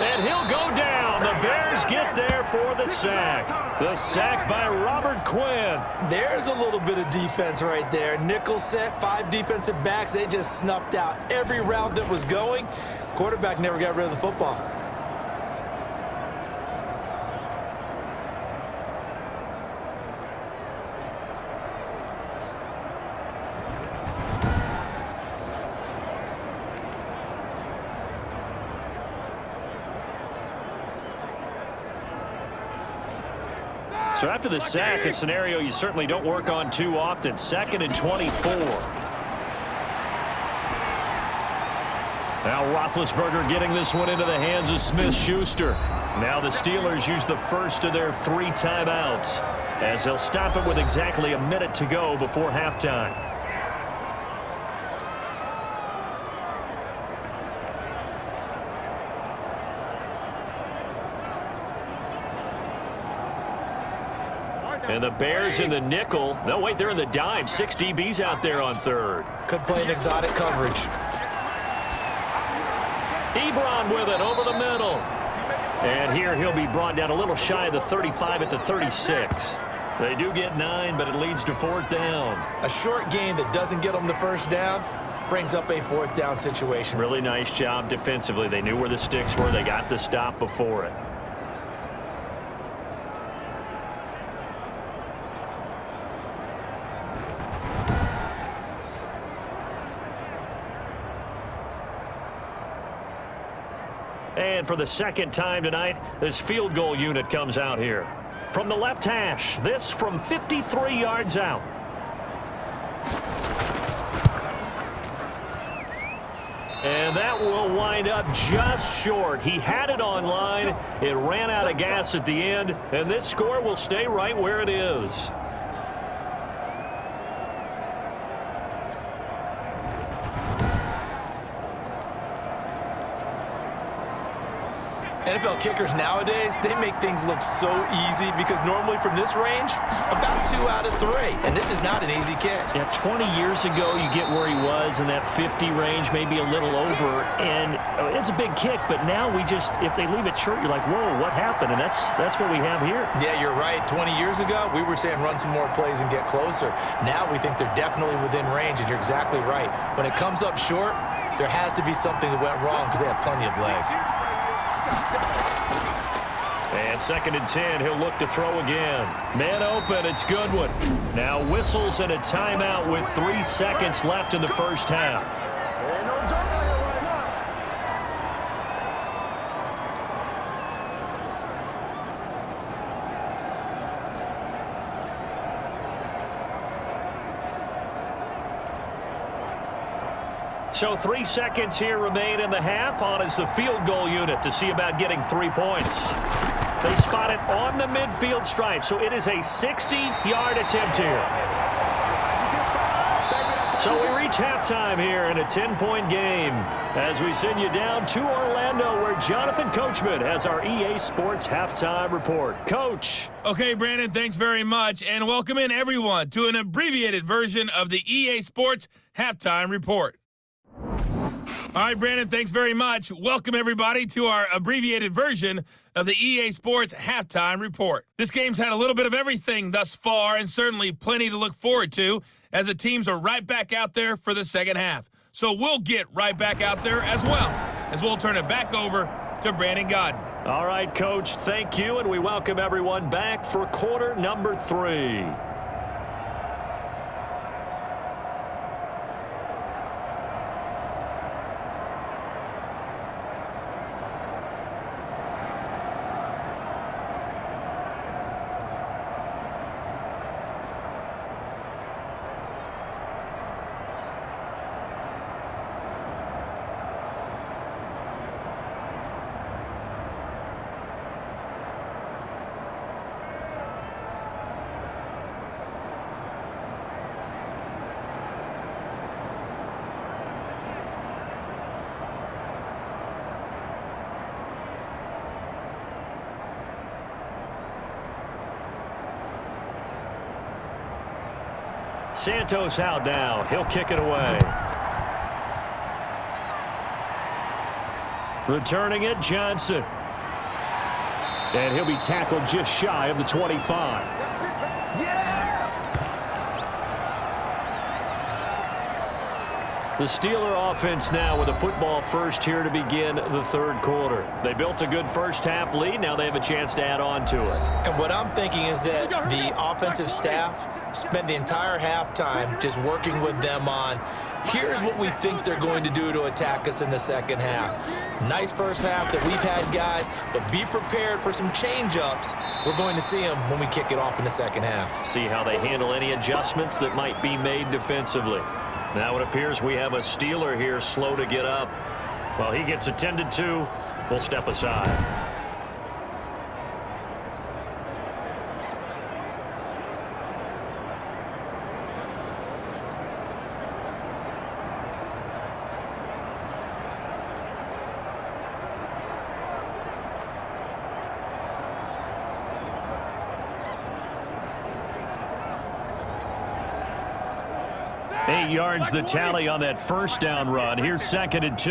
And he'll go down. The Bears get there for the sack. The sack by Robert Quinn. There's a little bit of defense right there. Nickel set, 5 defensive backs. They just snuffed out every route that was going. Quarterback never got rid of the football. So after the sack, a scenario you certainly don't work on too often. 2nd and 24. Now Roethlisberger getting this one into the hands of Smith-Schuster. Now the Steelers use the first of their 3 timeouts as they'll stop it with exactly a minute to go before halftime. And the Bears in the nickel. No, wait, they're in the dime. 6 DBs out there on 3rd. Could play an exotic coverage. Ebron with it over the middle. And here he'll be brought down a little shy of the 35 at the 36. They do get 9, but it leads to 4th down. A short gain that doesn't get them the 1st down brings up a 4th down situation. Really nice job defensively. They knew where the sticks were. They got the stop before it. And for the 2nd time tonight, this field goal unit comes out here. From the left hash, this from 53 yards out. And that will wind up just short. He had it on line. It ran out of gas at the end, and this score will stay right where it is. NFL kickers nowadays, they make things look so easy because normally from this range, about 2 out of 3. And this is not an easy kick. Yeah, 20 years ago, you get where he was in that 50 range, maybe a little over, and it's a big kick, but now we just, if they leave it short, you're like, whoa, what happened? And that's what we have here. Yeah, you're right. 20 years ago, we were saying run some more plays and get closer. Now we think they're definitely within range, and you're exactly right. When it comes up short, there has to be something that went wrong because they have plenty of legs. And 2nd and 10, he'll look to throw again. Man open, it's Goodwin. Now whistles and a timeout with 3 seconds left in the first half. So 3 seconds here remain in the half. On is the field goal unit to see about getting 3 points. They spot it on the midfield stripe, so it is a 60-yard attempt here. So we reach halftime here in a 10-point game as we send you down to Orlando where Jonathan Coachman has our EA Sports halftime report. Coach. Okay, Brandon, thanks very much, and welcome in everyone to an abbreviated version of the EA Sports halftime report. All right, Brandon, thanks very much. Welcome, everybody, to our abbreviated version of the EA Sports halftime report. This game's had a little bit of everything thus far and certainly plenty to look forward to as the teams are right back out there for the second half. So we'll get right back out there as well as we'll turn it back over to Brandon Godden. All right, Coach, thank you, and we welcome everyone back for quarter number 3. Santos out now. He'll kick it away. Returning it, Johnson. And he'll be tackled just shy of the 25. The Steeler offense now with a football first here to begin the third quarter. They built a good first half lead. Now they have a chance to add on to it. And what I'm thinking is that the offensive staff spent the entire halftime just working with them on, here's what we think they're going to do to attack us in the second half. Nice first half that we've had, guys, but be prepared for some change-ups. We're going to see them when we kick it off in the second half. See how they handle any adjustments that might be made defensively. Now it appears we have a Steeler here slow to get up. While he gets attended to, we'll step aside. Yards the tally on that first down run. Here's 2nd and 2.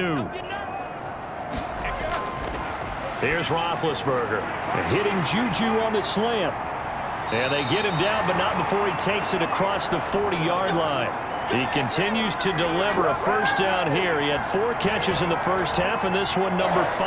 Here's Roethlisberger hitting Juju on the slant. And they get him down, but not before he takes it across the 40-yard line. He continues to deliver a first down here. He had 4 catches in the first half, and this one number 5.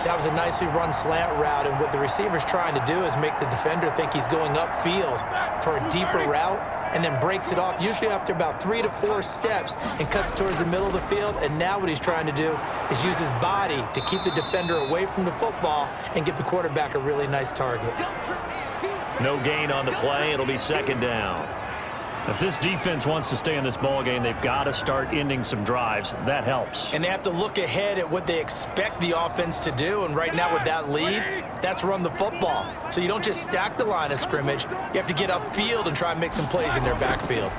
That was a nicely run slant route, and what the receiver's trying to do is make the defender think he's going upfield for a deeper route, and then breaks it off, usually after about 3 to 4 steps, and cuts towards the middle of the field. And now what he's trying to do is use his body to keep the defender away from the football and give the quarterback a really nice target. No gain on the play. It'll be 2nd down. If this defense wants to stay in this ballgame, they've got to start ending some drives. That helps. And they have to look ahead at what they expect the offense to do. And right now with that lead, that's run the football. So you don't just stack the line of scrimmage. You have to get upfield and try and make some plays in their backfield.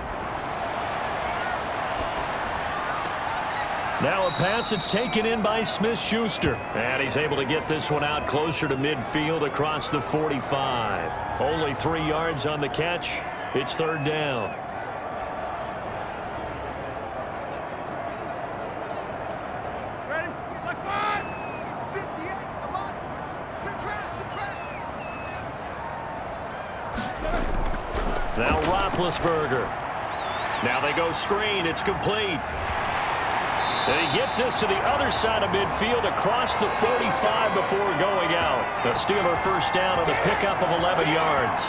Now a pass that's taken in by Smith-Schuster. And he's able to get this one out closer to midfield across the 45. Only 3 yards on the catch. It's third down. Ready? Like 5! 58, come on! Good track, good track! Now Roethlisberger. Now they go screen. It's complete. And he gets this to the other side of midfield across the 45 before going out. The Steeler first down on the pickup of 11 yards.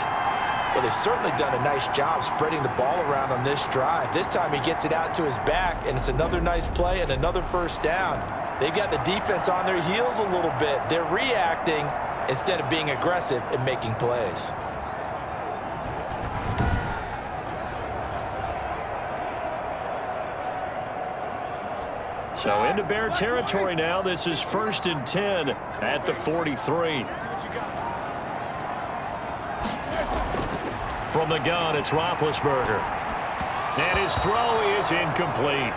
Well, they've certainly done a nice job spreading the ball around on this drive. This time he gets it out to his back, and it's another nice play and another first down. They've got the defense on their heels a little bit. They're reacting instead of being aggressive and making plays. So into Bear territory now. This is 1st and 10 at the 43. From the gun, it's Roethlisberger. And his throw is incomplete.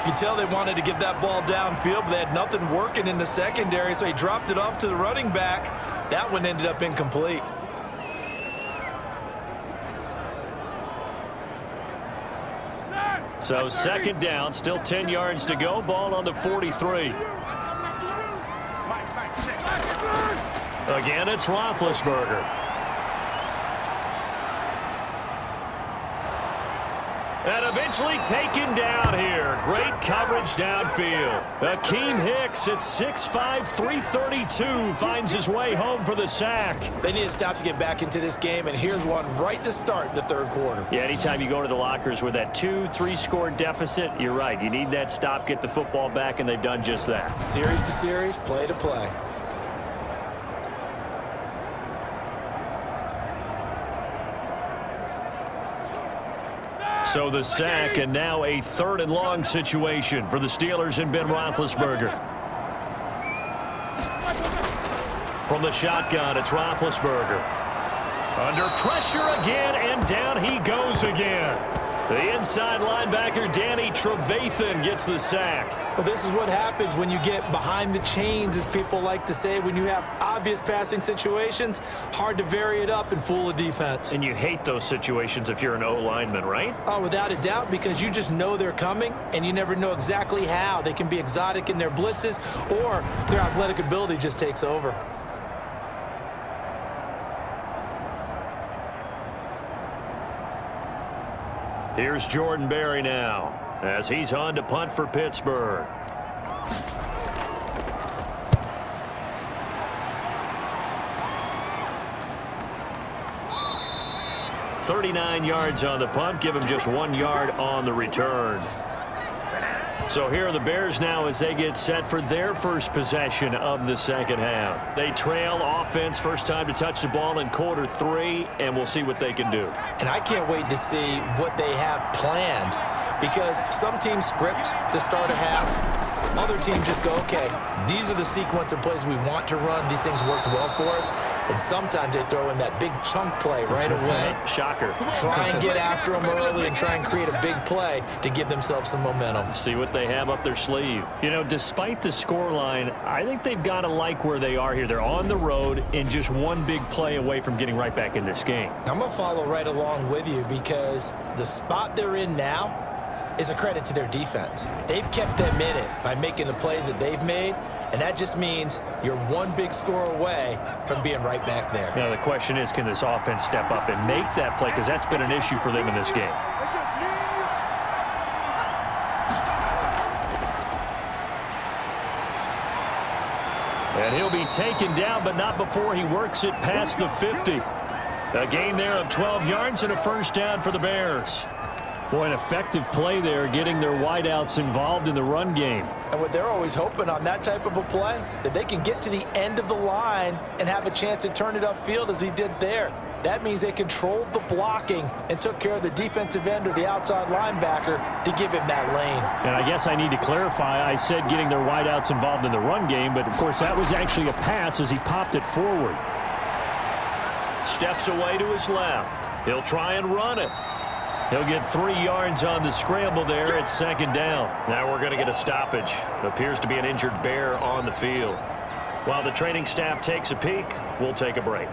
You can tell they wanted to get that ball downfield, but they had nothing working in the secondary, so he dropped it off to the running back. That one ended up incomplete. So second down, still 10 yards to go. Ball on the 43. Again, it's Roethlisberger. And eventually taken down here. Great coverage downfield. Akeem Hicks at 6'5", 332 finds his way home for the sack. They need to stop to get back into this game, and here's one right to start the third quarter. Yeah, anytime you go to the lockers with that 2-3 score deficit, you're right. You need that stop, get the football back, and they've done just that. Series to series, play to play. So the sack, and now a 3rd and long situation for the Steelers and Ben Roethlisberger. From the shotgun, it's Roethlisberger. Under pressure again, and down he goes again. The inside linebacker, Danny Trevathan, gets the sack. Well, this is what happens when you get behind the chains, as people like to say. When you have obvious passing situations, hard to vary it up and fool a defense. And you hate those situations if you're an O-lineman, right? Oh, without a doubt, because you just know they're coming, and you never know exactly how. They can be exotic in their blitzes, or their athletic ability just takes over. Here's Jordan Berry now, as he's on to punt for Pittsburgh. "39 yards on the punt, give him just 1 yard on the return." So here are the Bears now as they get set for their first possession of the second half. They trail offense, first time to touch the ball in quarter 3, and we'll see what they can do. And I can't wait to see what they have planned, because some teams script to start a half. Other teams just go, okay, these are the sequence of plays we want to run. These things worked well for us. And sometimes they throw in that big chunk play right away. Shocker. Try and get after them early and try and create a big play to give themselves some momentum. See what they have up their sleeve. You know, despite the scoreline, I think they've got to like where they are here. They're on the road and just one big play away from getting right back in this game. I'm going to follow right along with you, because the spot they're in now is a credit to their defense. They've kept them in it by making the plays that they've made, and that just means you're one big score away from being right back there. Now, the question is, can this offense step up and make that play? Because that's been an issue for them in this game. And he'll be taken down, but not before he works it past the 50. A gain there of 12 yards and a first down for the Bears. Boy, an effective play there, getting their wideouts involved in the run game. And what they're always hoping on that type of a play, that they can get to the end of the line and have a chance to turn it upfield as he did there. That means they controlled the blocking and took care of the defensive end or the outside linebacker to give him that lane. And I guess I need to clarify, I said getting their wideouts involved in the run game, but of course that was actually a pass as he popped it forward. Steps away to his left. He'll try and run it. He'll get 3 yards on the scramble there at second down. Now we're going to get a stoppage. Appears to be an injured bear on the field. While the training staff takes a peek, we'll take a break.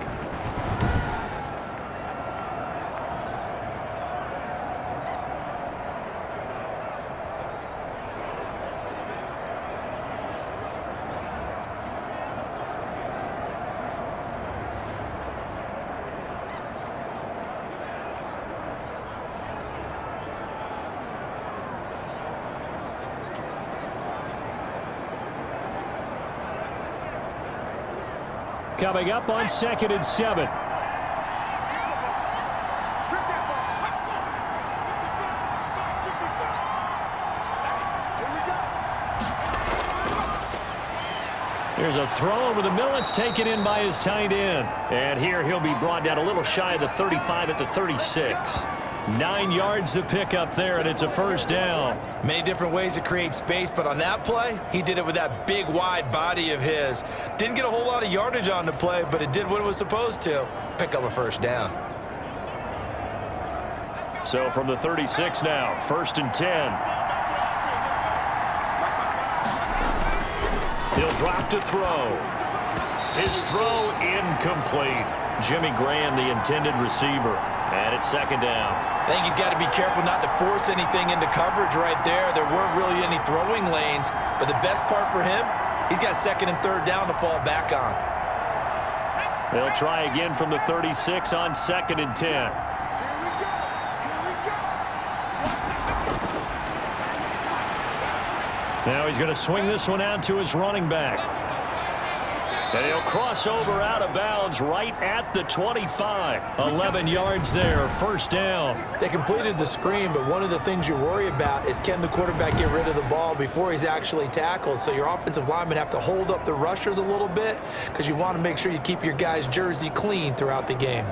Coming up on 2nd and 7. There's a throw over the middle. It's taken in by his tight end. And here he'll be brought down a little shy of the 35 at the 36. 9 yards to pick up there, and it's a first down. Many different ways to create space, but on that play, he did it with that big, wide body of his. Didn't get a whole lot of yardage on the play, but it did what it was supposed to. Pick up a first down. So from the 36 now, 1st and 10. He'll drop to throw. His throw incomplete. Jimmy Graham, the intended receiver. And it's 2nd down. I think he's got to be careful not to force anything into coverage right there. There weren't really any throwing lanes, but the best part for him, he's got 2nd and 3rd down to fall back on. They'll try again from the 36 on 2nd and 10. Now he's going to swing this one out to his running back. And he'll cross over out of bounds right at the 25. 11 yards there, first down. They completed the screen, but one of the things you worry about is can the quarterback get rid of the ball before he's actually tackled. So your offensive linemen have to hold up the rushers a little bit because you want to make sure you keep your guy's jersey clean throughout the game.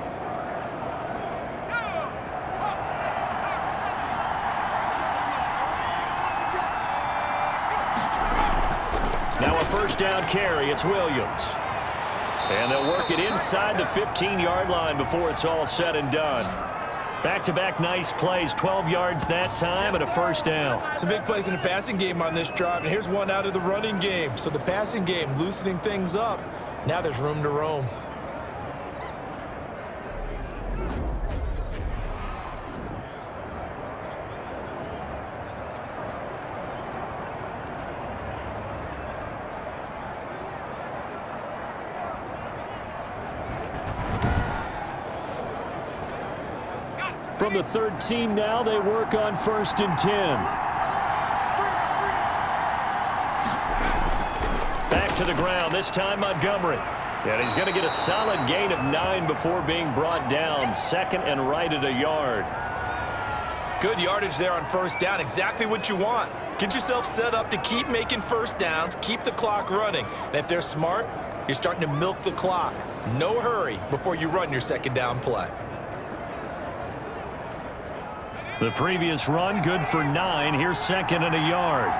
First down carry, it's Williams. And they'll work it inside the 15-yard line before it's all said and done. Back-to-back nice plays, 12 yards that time and a first down. Some big plays in the passing game on this drive, and here's one out of the running game. So the passing game loosening things up. Now there's room to roam. From the 13 now, they work on 1st and 10. Back to the ground, this time Montgomery. And he's going to get a solid gain of 9 before being brought down. 2nd and right at a yard. Good yardage there on 1st down, exactly what you want. Get yourself set up to keep making first downs, keep the clock running. And if they're smart, you're starting to milk the clock. No hurry before you run your 2nd down play. The previous run good for 9. Here's 2nd and a yard.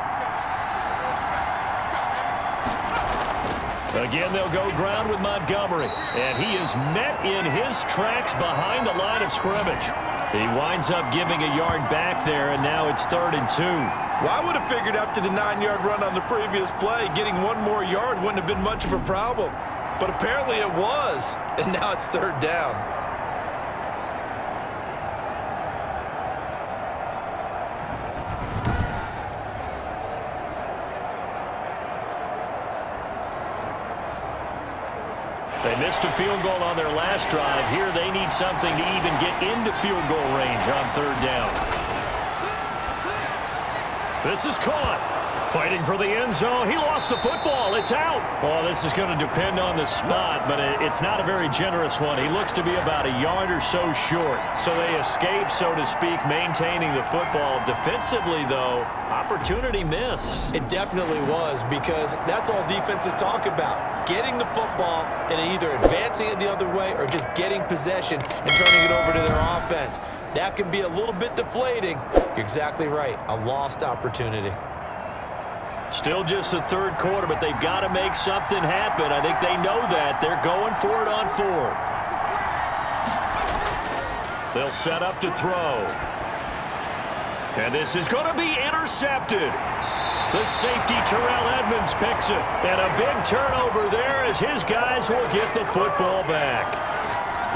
Again, they'll go ground with Montgomery. And he is met in his tracks behind the line of scrimmage. He winds up giving a yard back there, and now it's 3rd and 2. Well, I would have figured after the 9-yard run on the previous play, getting 1 more yard wouldn't have been much of a problem. But apparently it was, and now it's 3rd down. They missed a field goal on their last drive. Here they need something to even get into field goal range on 3rd down. This is caught. Fighting for the end zone. He lost the football. It's out. Well, this is going to depend on the spot, but it's not a very generous one. He looks to be about a yard or so short. So they escape, so to speak, maintaining the football. Defensively, though, opportunity miss. It definitely was, because that's all defenses talk about. Getting the football and either advancing it the other way or just getting possession and turning it over to their offense. That can be a little bit deflating. You're exactly right. A lost opportunity. Still just the 3rd quarter, but they've got to make something happen. I think they know that. They're going for it on 4th. They'll set up to throw. And this is going to be intercepted. The safety, Terrell Edmonds, picks it. And a big turnover there as his guys will get the football back.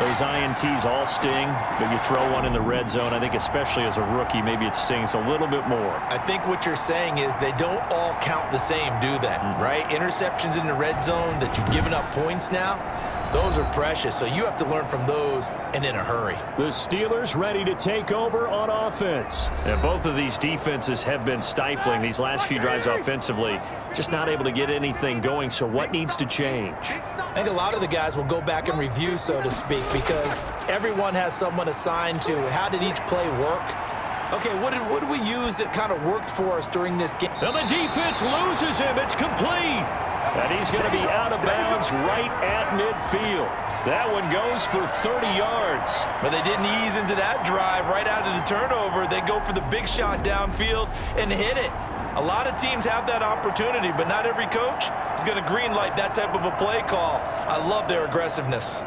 Those INTs all sting, but you throw one in the red zone, I think especially as a rookie, maybe it stings a little bit more. I think what you're saying is they don't all count the same, do they? Right? Interceptions in the red zone that you've given up points now, those are precious, so you have to learn from those and in a hurry. The Steelers ready to take over on offense. And both of these defenses have been stifling these last few drives offensively, just not able to get anything going, so what needs to change? I think a lot of the guys will go back and review, so to speak, because everyone has someone assigned to how did each play work. Okay, what did we use that kind of worked for us during this game? And the defense loses him. It's complete. And he's going to be out of bounds right at midfield. That one goes for 30 yards. But they didn't ease into that drive right out of the turnover. They go for the big shot downfield and hit it. A lot of teams have that opportunity, but not every coach is going to green light that type of a play call. I love their aggressiveness.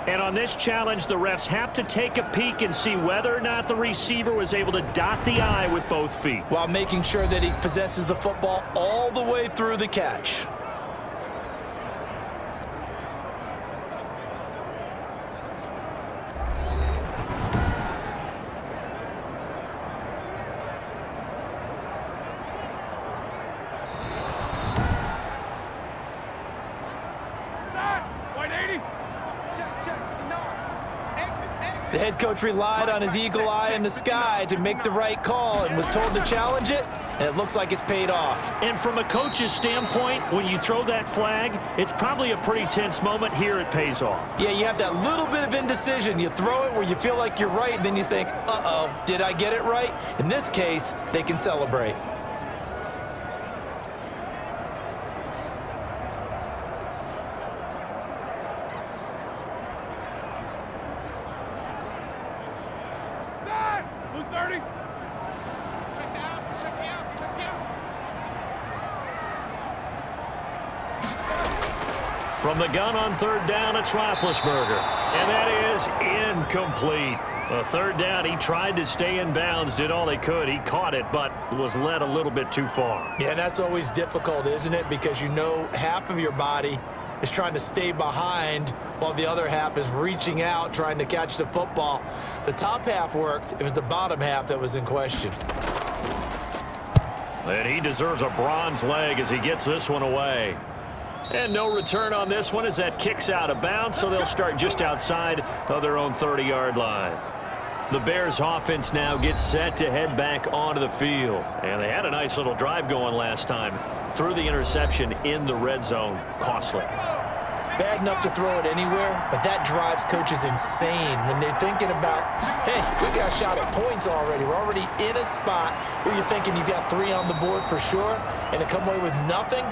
And on this challenge, the refs have to take a peek and see whether or not the receiver was able to dot the I with both feet, while making sure that he possesses the football all the way through the catch. The head coach relied on his eagle eye in the sky to make the right call and was told to challenge it, and it looks like it's paid off. And from a coach's standpoint, when you throw that flag, it's probably a pretty tense moment. Here it pays off. Yeah, you have that little bit of indecision. You throw it where you feel like you're right, and then you think, uh-oh, did I get it right? In this case, they can celebrate. From the gun on third down, it's Roethlisberger. And that is incomplete. A third down, he tried to stay in bounds, did all he could. He caught it, but was led a little bit too far. Yeah, and that's always difficult, isn't it? Because you know half of your body is trying to stay behind while the other half is reaching out, trying to catch the football. The top half worked. It was the bottom half that was in question. And he deserves a bronze leg as he gets this one away. And no return on this one as that kicks out of bounds, so they'll start just outside of their own 30-yard line. The Bears offense now gets set to head back onto the field. And they had a nice little drive going last time. Threw the interception in the red zone. Costly. Bad enough to throw it anywhere, but that drives coaches insane when they're thinking about, hey, we got a shot at points already. We're already in a spot where you're thinking you got 3 on the board for sure, and to come away with nothing,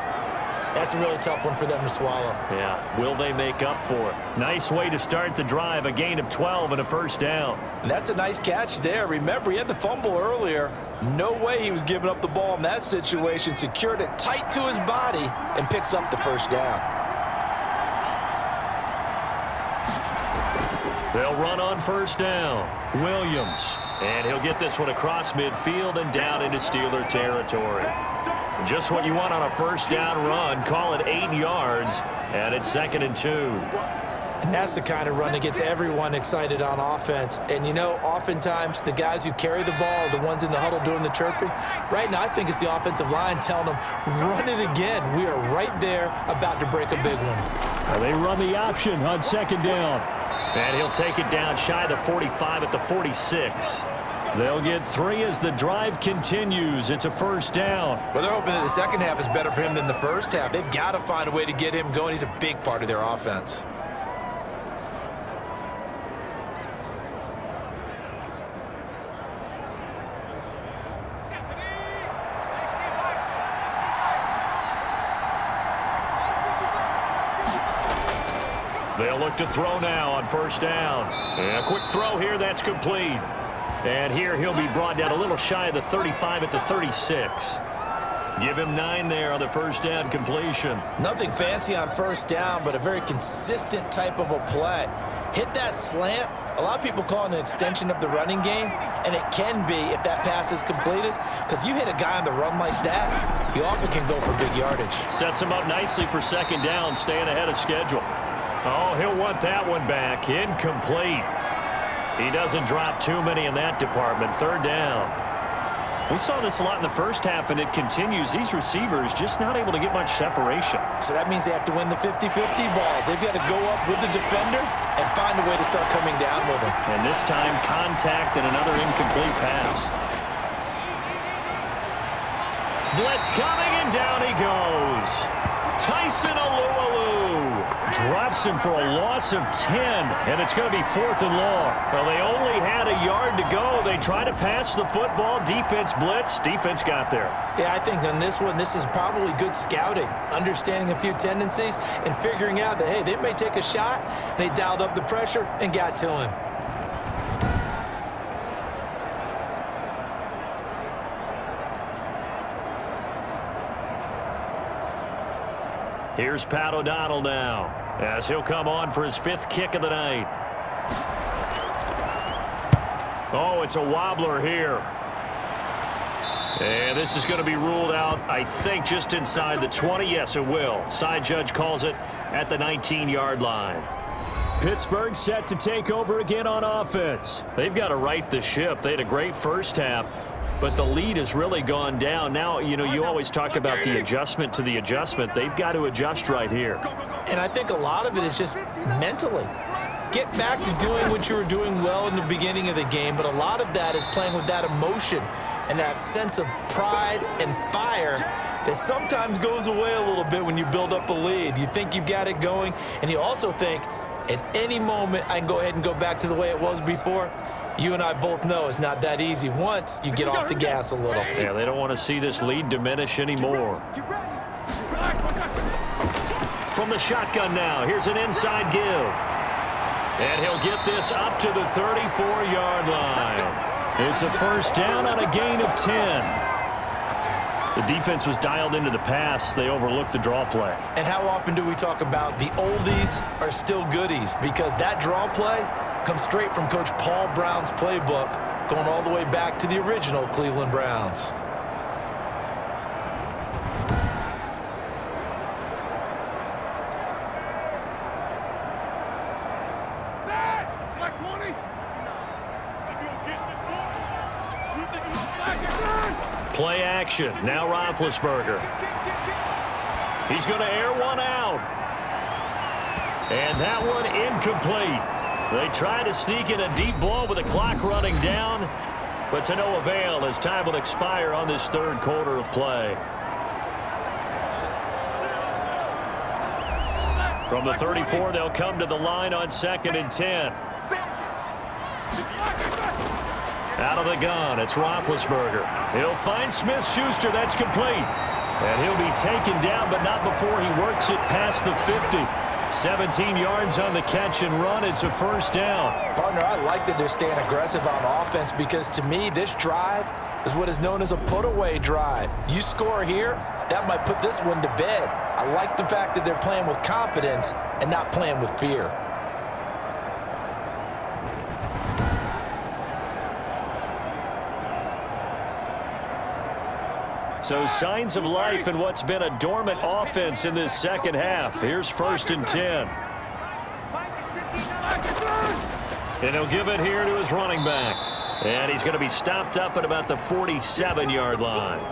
that's a really tough one for them to swallow. Yeah, will they make up for it? Nice way to start the drive, a gain of 12 and a first down. That's a nice catch there. Remember, he had the fumble earlier. No way he was giving up the ball in that situation. Secured it tight to his body and picks up the first down. They'll run on first down. Williams. And he'll get this one across midfield and down into Steeler territory. Just what you want on a first down run. Call it 8 yards, and it's 2nd and 2. And that's the kind of run that gets everyone excited on offense. And, you know, oftentimes the guys who carry the ball are the ones in the huddle doing the chirping. Right now, I think it's the offensive line telling them, run it again. We are right there about to break a big one. They run the option on 2nd down. And he'll take it down shy of the 45 at the 46. They'll get 3 as the drive continues. It's a first down. Well, they're hoping that the second half is better for him than the first half. They've got to find a way to get him going. He's a big part of their offense. They'll look to throw now on first down. And a quick throw here, that's complete. And here he'll be brought down a little shy of the 35 at the 36. Give him 9 there on the first down completion. Nothing fancy on first down, but a very consistent type of a play. Hit that slant. A lot of people call it an extension of the running game, and it can be if that pass is completed, because you hit a guy on the run like that, he often can go for big yardage. Sets him up nicely for second down, staying ahead of schedule. Oh, he'll want that one back. Incomplete. He doesn't drop too many in that department. Third down. We saw this a lot in the first half, and it continues. These receivers just not able to get much separation. So that means they have to win the 50-50 balls. They've got to go up with the defender and find a way to start coming down with him. And this time, contact and another incomplete pass. Blitz coming, and down he goes. Tyson Alualu drops him for a loss of 10, and it's going to be 4th and long. Well, they only had a yard to go. They try to pass the football. Defense blitz. Defense got there. Yeah, I think on this one, this is probably good scouting, understanding a few tendencies and figuring out that, hey, they may take a shot, and they dialed up the pressure and got to him. Here's Pat O'Donnell now, as he'll come on for his 5th kick of the night. Oh, it's a wobbler here. And this is going to be ruled out, I think, just inside the 20. Yes, it will. Side judge calls it at the 19-yard line. Pittsburgh set to take over again on offense. They've got to right the ship. They had a great first half, but the lead has really gone down. Now, you know, you always talk about the adjustment to the adjustment. They've got to adjust right here. And I think a lot of it is just mentally. Get back to doing what you were doing well in the beginning of the game, but a lot of that is playing with that emotion and that sense of pride and fire that sometimes goes away a little bit when you build up a lead. You think you've got it going, and you also think, at any moment, I can go ahead and go back to the way it was before. You and I both know it's not that easy once you get off the gas a little. Yeah, they don't want to see this lead diminish anymore. From the shotgun now, here's an inside give. And he'll get this up to the 34-yard line. It's a first down on a gain of 10. The defense was dialed into the pass. They overlooked the draw play. And how often do we talk about the oldies are still goodies? Because that draw play comes straight from Coach Paul Brown's playbook, going all the way back to the original Cleveland Browns. Play action. Now Roethlisberger. He's going to air one out. And that one incomplete. They try to sneak in a deep ball with the clock running down, but to no avail as time will expire on this third quarter of play. From the 34, they'll come to the line on 2nd and 10. Out of the gun, it's Roethlisberger. He'll find Smith-Schuster. That's complete. And he'll be taken down, but not before he works it past the 50. 17 yards on the catch and run. It's a first down. Partner, I like that they're staying aggressive on offense because, to me, this drive is what is known as a put-away drive. You score here, that might put this one to bed. I like the fact that they're playing with confidence and not playing with fear. So signs of life in what's been a dormant offense in this second half. Here's 1st and 10. And he'll give it here to his running back. And he's going to be stopped up at about the 47-yard line.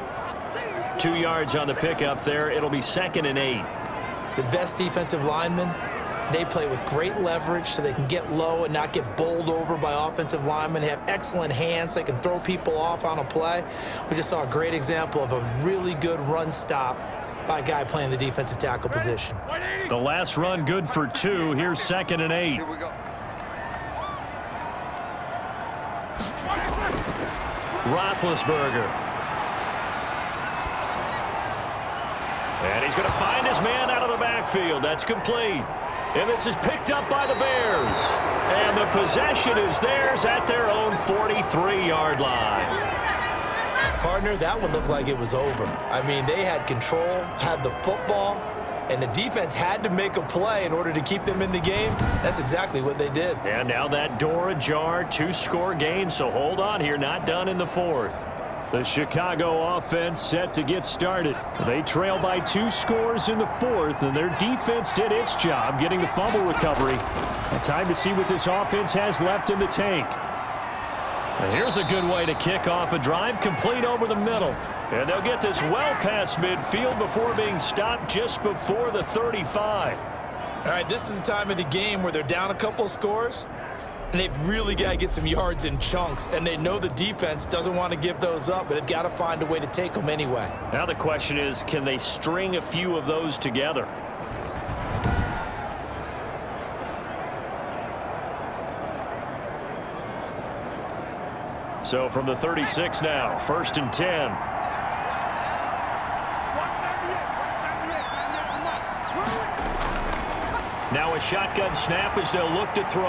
2 yards on the pickup there. It'll be 2nd and 8. The best defensive linemen, they play with great leverage so they can get low and not get bowled over by offensive linemen. They have excellent hands. They can throw people off on a play. We just saw a great example of a really good run stop by a guy playing the defensive tackle position. The last run good for 2. Here's 2nd and 8. Here we go. Roethlisberger. And he's going to find his man out of the backfield. That's complete. And this is picked up by the Bears. And the possession is theirs at their own 43-yard line. Partner, that one looked like it was over. I mean, they had control, had the football, and the defense had to make a play in order to keep them in the game. That's exactly what they did. And now that door ajar, 2-score game, so hold on here, not done in the fourth. The Chicago offense set to get started. They trail by 2 scores in the fourth, and their defense did its job getting the fumble recovery. Time to see what this offense has left in the tank. And here's a good way to kick off a drive, complete over the middle. And they'll get this well past midfield before being stopped just before the 35. All right, this is the time of the game where they're down a couple of scores, and they've really got to get some yards in chunks, and they know the defense doesn't want to give those up, but they've got to find a way to take them anyway. Now the question is, can they string a few of those together? So from the 36 now, 1st and 10. Now a shotgun snap as they'll look to throw.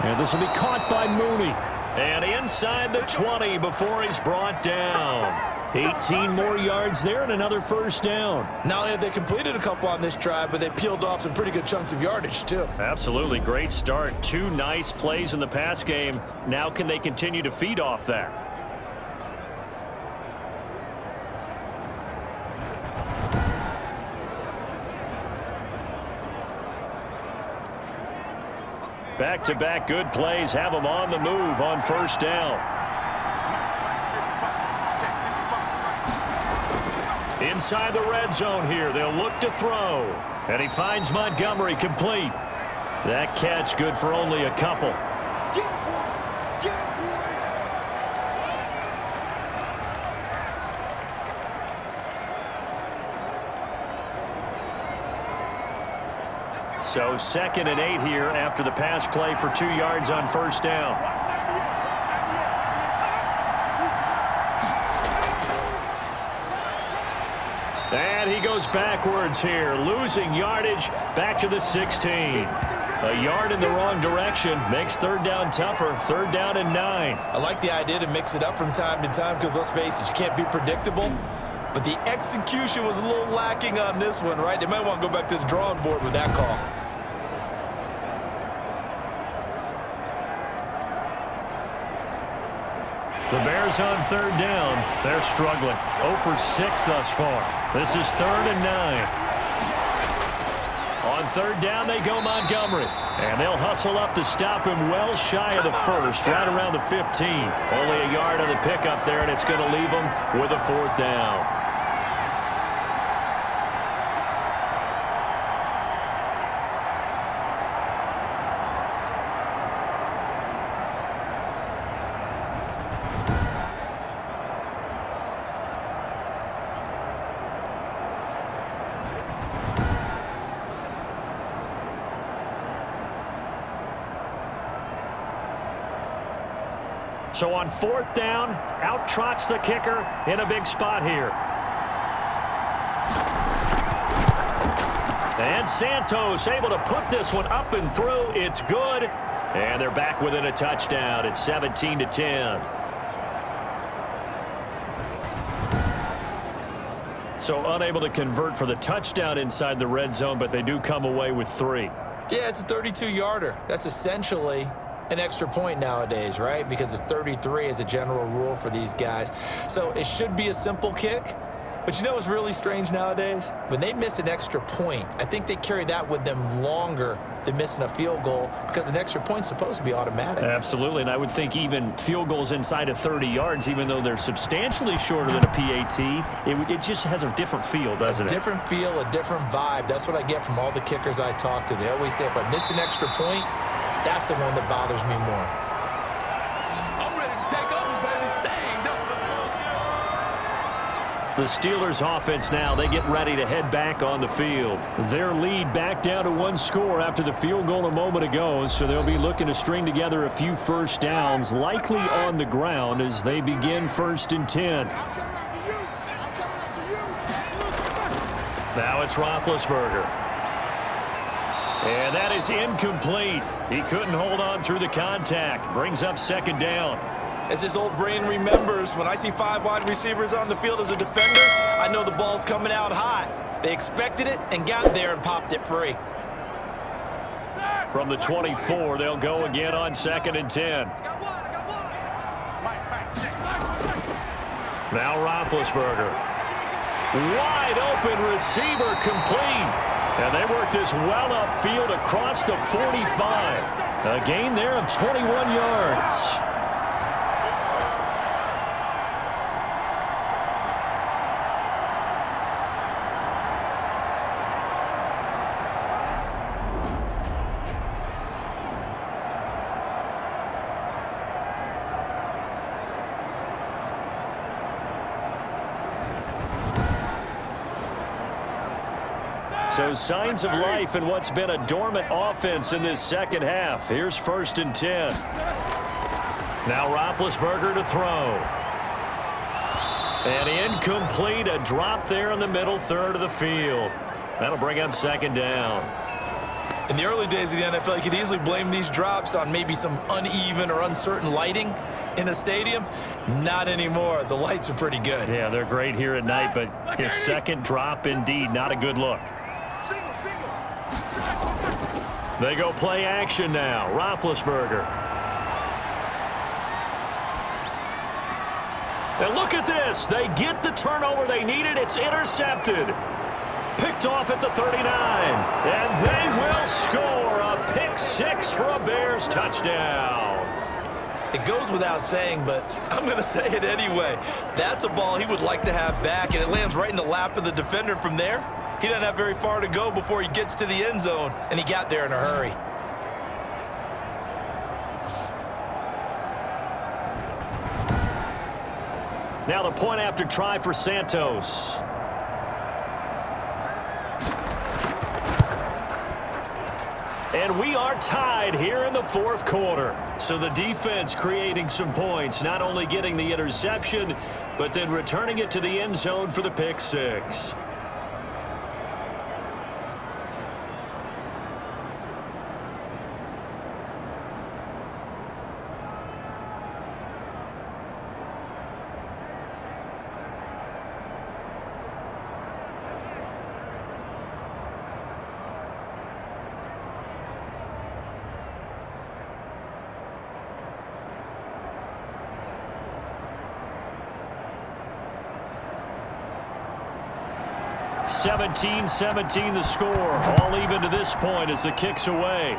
And this will be caught by Mooney. And inside the 20 before he's brought down. 18 more yards there and another first down. Not only have they completed a couple on this drive, but they peeled off some pretty good chunks of yardage, too. Absolutely. Great start. 2 nice plays in the pass game. Now can they continue to feed off that? Back-to-back good plays have them on the move on first down. Inside the red zone here, they'll look to throw. And he finds Montgomery complete. That catch good for only a couple. So 2nd and 8 here after the pass play for 2 yards on first down. And he goes backwards here, losing yardage back to the 16. A yard in the wrong direction makes 3rd down tougher. 3rd down and 9. I like the idea to mix it up from time to time because, let's face it, you can't be predictable. But the execution was a little lacking on this one, right? They might want to go back to the drawing board with that call. The Bears on 3rd down. They're struggling. 0 for 6 thus far. This is 3rd and 9. On 3rd down, they go Montgomery. And they'll hustle up to stop him well shy of the first, right around the 15. Only a yard on the pickup there, and it's going to leave them with a 4th down. So on 4th down, out trots the kicker in a big spot here. And Santos able to put this one up and through. It's good. And they're back within a touchdown. It's 17-10. So unable to convert for the touchdown inside the red zone, but they do come away with 3. Yeah, it's a 32-yarder. That's essentially an extra point nowadays, right? Because it's 33 as a general rule for these guys. So it should be a simple kick. But you know what's really strange nowadays? When they miss an extra point, I think they carry that with them longer than missing a field goal because an extra point's supposed to be automatic. Absolutely, and I would think even field goals inside of 30 yards, even though they're substantially shorter than a PAT, it just has a different feel, doesn't it? A different feel, a different vibe. That's what I get from all the kickers I talk to. They always say if I miss an extra point, that's the one that bothers me more. I'm ready to take over, baby. Stand up. The Steelers offense now, they get ready to head back on the field. Their lead back down to 1 score after the field goal a moment ago, so they'll be looking to string together a few first downs, likely on the ground as they begin 1st and 10. Now it's Roethlisberger. And that is incomplete. He couldn't hold on through the contact. Brings up 2nd down. As his old brain remembers, when I see 5 wide receivers on the field as a defender, I know the ball's coming out hot. They expected it and got there and popped it free. From the 24, they'll go again on 2nd and 10. Now Roethlisberger. Wide open receiver complete. And they work this well upfield across the 45. A gain there of 21 yards. So signs of life in what's been a dormant offense in this second half. Here's 1st and 10. Now Roethlisberger to throw. And incomplete, a drop there in the middle third of the field. That'll bring up 2nd down. In the early days of the NFL, you could easily blame these drops on maybe some uneven or uncertain lighting in a stadium. Not anymore. The lights are pretty good. Yeah, they're great here at night, but his second drop, indeed, not a good look. They go play action now. Roethlisberger. And look at this. They get the turnover they needed. It's intercepted. Picked off at the 39. And they will score a pick 6 for a Bears touchdown. It goes without saying, but I'm going to say it anyway. That's a ball he would like to have back, and it lands right in the lap of the defender. From there, he doesn't have very far to go before he gets to the end zone, and he got there in a hurry. Now the point after try for Santos. And we are tied here in the 4th quarter. So the defense creating some points, not only getting the interception, but then returning it to the end zone for the pick 6. (17-17) the score. All even to this point as the kick's away.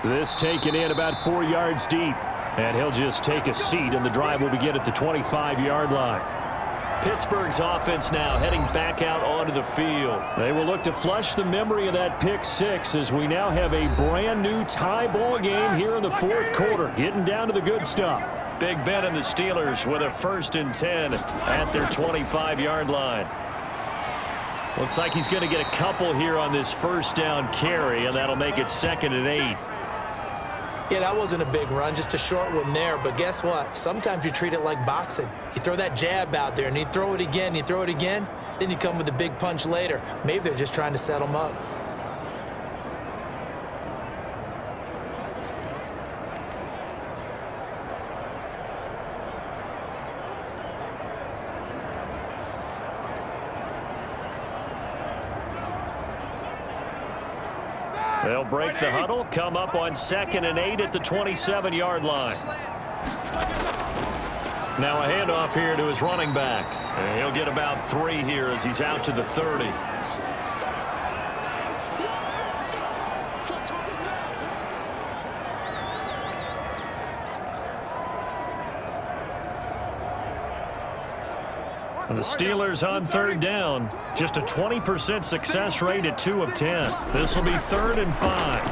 This taken in about 4 yards deep. And he'll just take a seat, and the drive will begin at the 25-yard line. Pittsburgh's offense now heading back out onto the field. They will look to flush the memory of that pick 6 as we now have a brand-new tie ball game here in the 4th quarter. Getting down to the good stuff. Big Ben and the Steelers with a 1st and 10 at their 25-yard line. Looks like he's going to get a couple here on this 1st down carry, and that'll make it 2nd and 8. Yeah, that wasn't a big run, just a short one there. But guess what? Sometimes you treat it like boxing. You throw that jab out there, and you throw it again, you throw it again, then you come with a big punch later. Maybe they're just trying to set him up. They'll break the huddle, come up on 2nd and 8 at the 27-yard line. Now a handoff here to his running back. And he'll get about 3 here as he's out to the 30. The Steelers on 3rd down. Just a 20% success rate at 2 of 10. This will be 3rd and 5.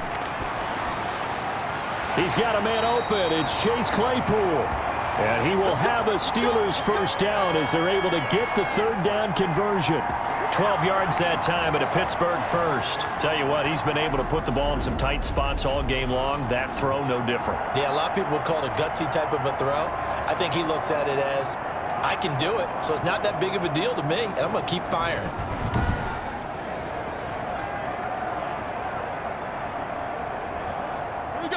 He's got a man open. It's Chase Claypool. And he will have a Steelers 1st down as they're able to get the 3rd down conversion. 12 yards that time at a Pittsburgh 1st. Tell you what, he's been able to put the ball in some tight spots all game long. That throw, no different. Yeah, a lot of people would call it a gutsy type of a throw. I think he looks at it as, I can do it, so it's not that big of a deal to me, and I'm going to keep firing.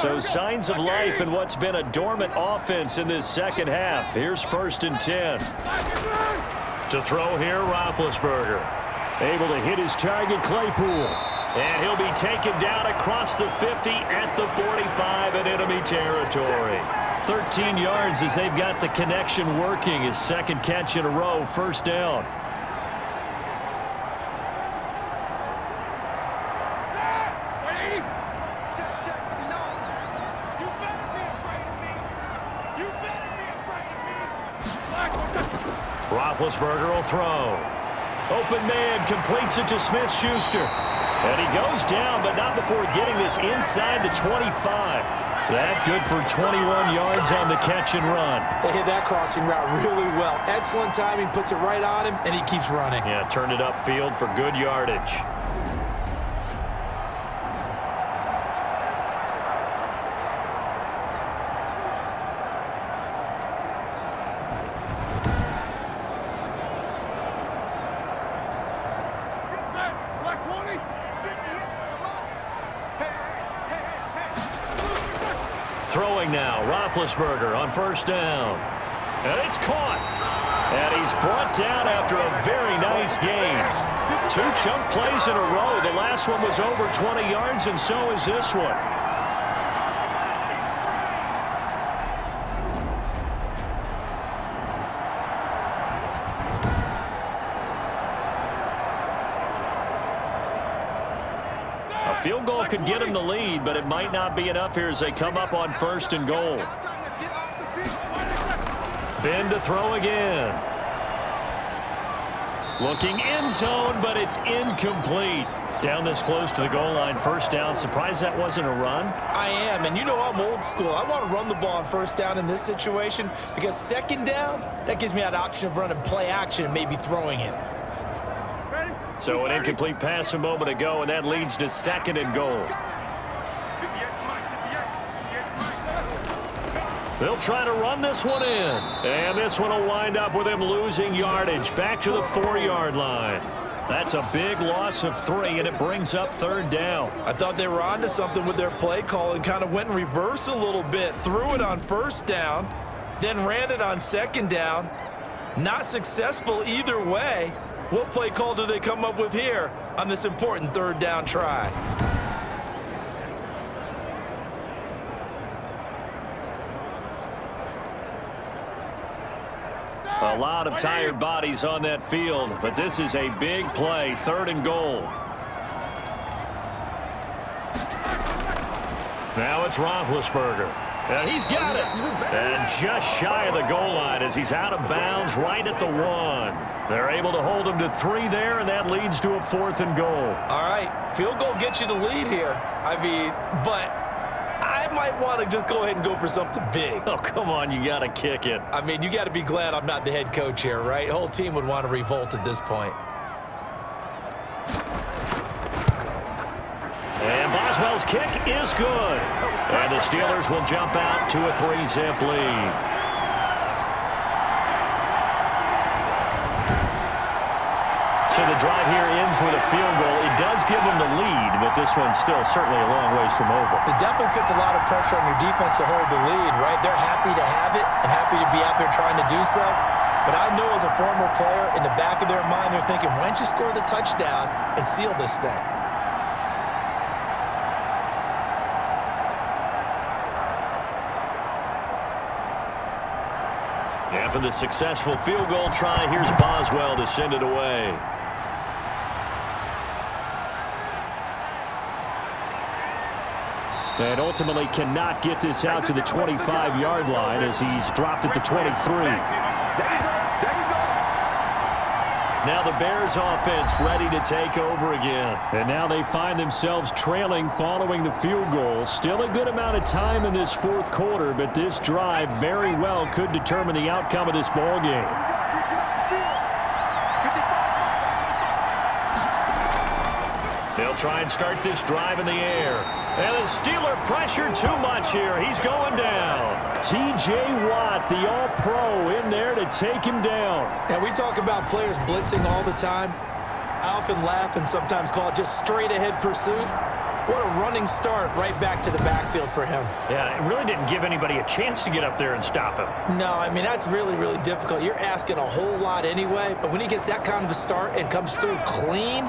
So signs of life in what's been a dormant offense in this second half. Here's 1st and 10. To throw here, Roethlisberger. Able to hit his target, Claypool. And he'll be taken down across the 50 at the 45 in enemy territory. 13 yards as they've got the connection working. His second catch in a row, 1st down. Roethlisberger will throw. Open man completes it to Smith-Schuster. And he goes down, but not before getting this inside the 25. That good for 21 yards on the catch and run. They hit that crossing route really well. Excellent timing, puts it right on him, and he keeps running. Yeah, turned it upfield for good yardage. Throwing now, Roethlisberger on 1st down. And it's caught. And he's brought down after a very nice game. 2 chunk plays in a row. The last one was over 20 yards, and so is this one. A field goal could get him the lead, but it might not be enough here as they come up on 1st and goal. Ben to throw again. Looking end zone, but it's incomplete. Down this close to the goal line, 1st down. Surprised that wasn't a run? I am, and you know I'm old school. I want to run the ball on 1st down in this situation because 2nd down, that gives me that option of running play action and maybe throwing it. So an incomplete pass a moment ago, and that leads to 2nd and goal. They'll try to run this one in. And this one will wind up with him losing yardage back to the 4-yard line. That's a big loss of 3, and it brings up 3rd down. I thought they were onto something with their play call and kind of went in reverse a little bit. Threw it on 1st down, then ran it on 2nd down. Not successful either way. What play call do they come up with here on this important 3rd down try? A lot of tired bodies on that field, but this is a big play, 3rd and goal. Now it's Roethlisberger. And he's got it. And just shy of the goal line as he's out of bounds right at the 1. They're able to hold him to 3 there, and that leads to a 4th and goal. All right, field goal gets you the lead here. I mean, but I might want to just go ahead and go for something big. Oh, come on, you got to kick it. I mean, you got to be glad I'm not the head coach here, right? The whole team would want to revolt at this point. And Boswell's kick is good. And the Steelers will jump out to a 3-zip lead. So the drive here ends with a field goal. It does give them the lead, but this one's still certainly a long ways from over. It definitely puts a lot of pressure on your defense to hold the lead, right? They're happy to have it and happy to be out there trying to do so. But I know as a former player, in the back of their mind, they're thinking, why don't you score the touchdown and seal this thing? After the successful field goal try, here's Boswell to send it away. And ultimately cannot get this out to the 25-yard line as he's dropped at the 23. Now the Bears offense ready to take over again. And now they find themselves trailing following the field goal. Still a good amount of time in this 4th quarter, but this drive very well could determine the outcome of this ball game. They'll try and start this drive in the air. And the Steeler pressure too much here. He's going down. T.J. Watt, the All-Pro, in there to take him down. Now, we talk about players blitzing all the time. I often laugh and sometimes call it just straight-ahead pursuit. What a running start right back to the backfield for him. Yeah, it really didn't give anybody a chance to get up there and stop him. No, I mean, that's really, really difficult. You're asking a whole lot anyway, but when he gets that kind of a start and comes through clean,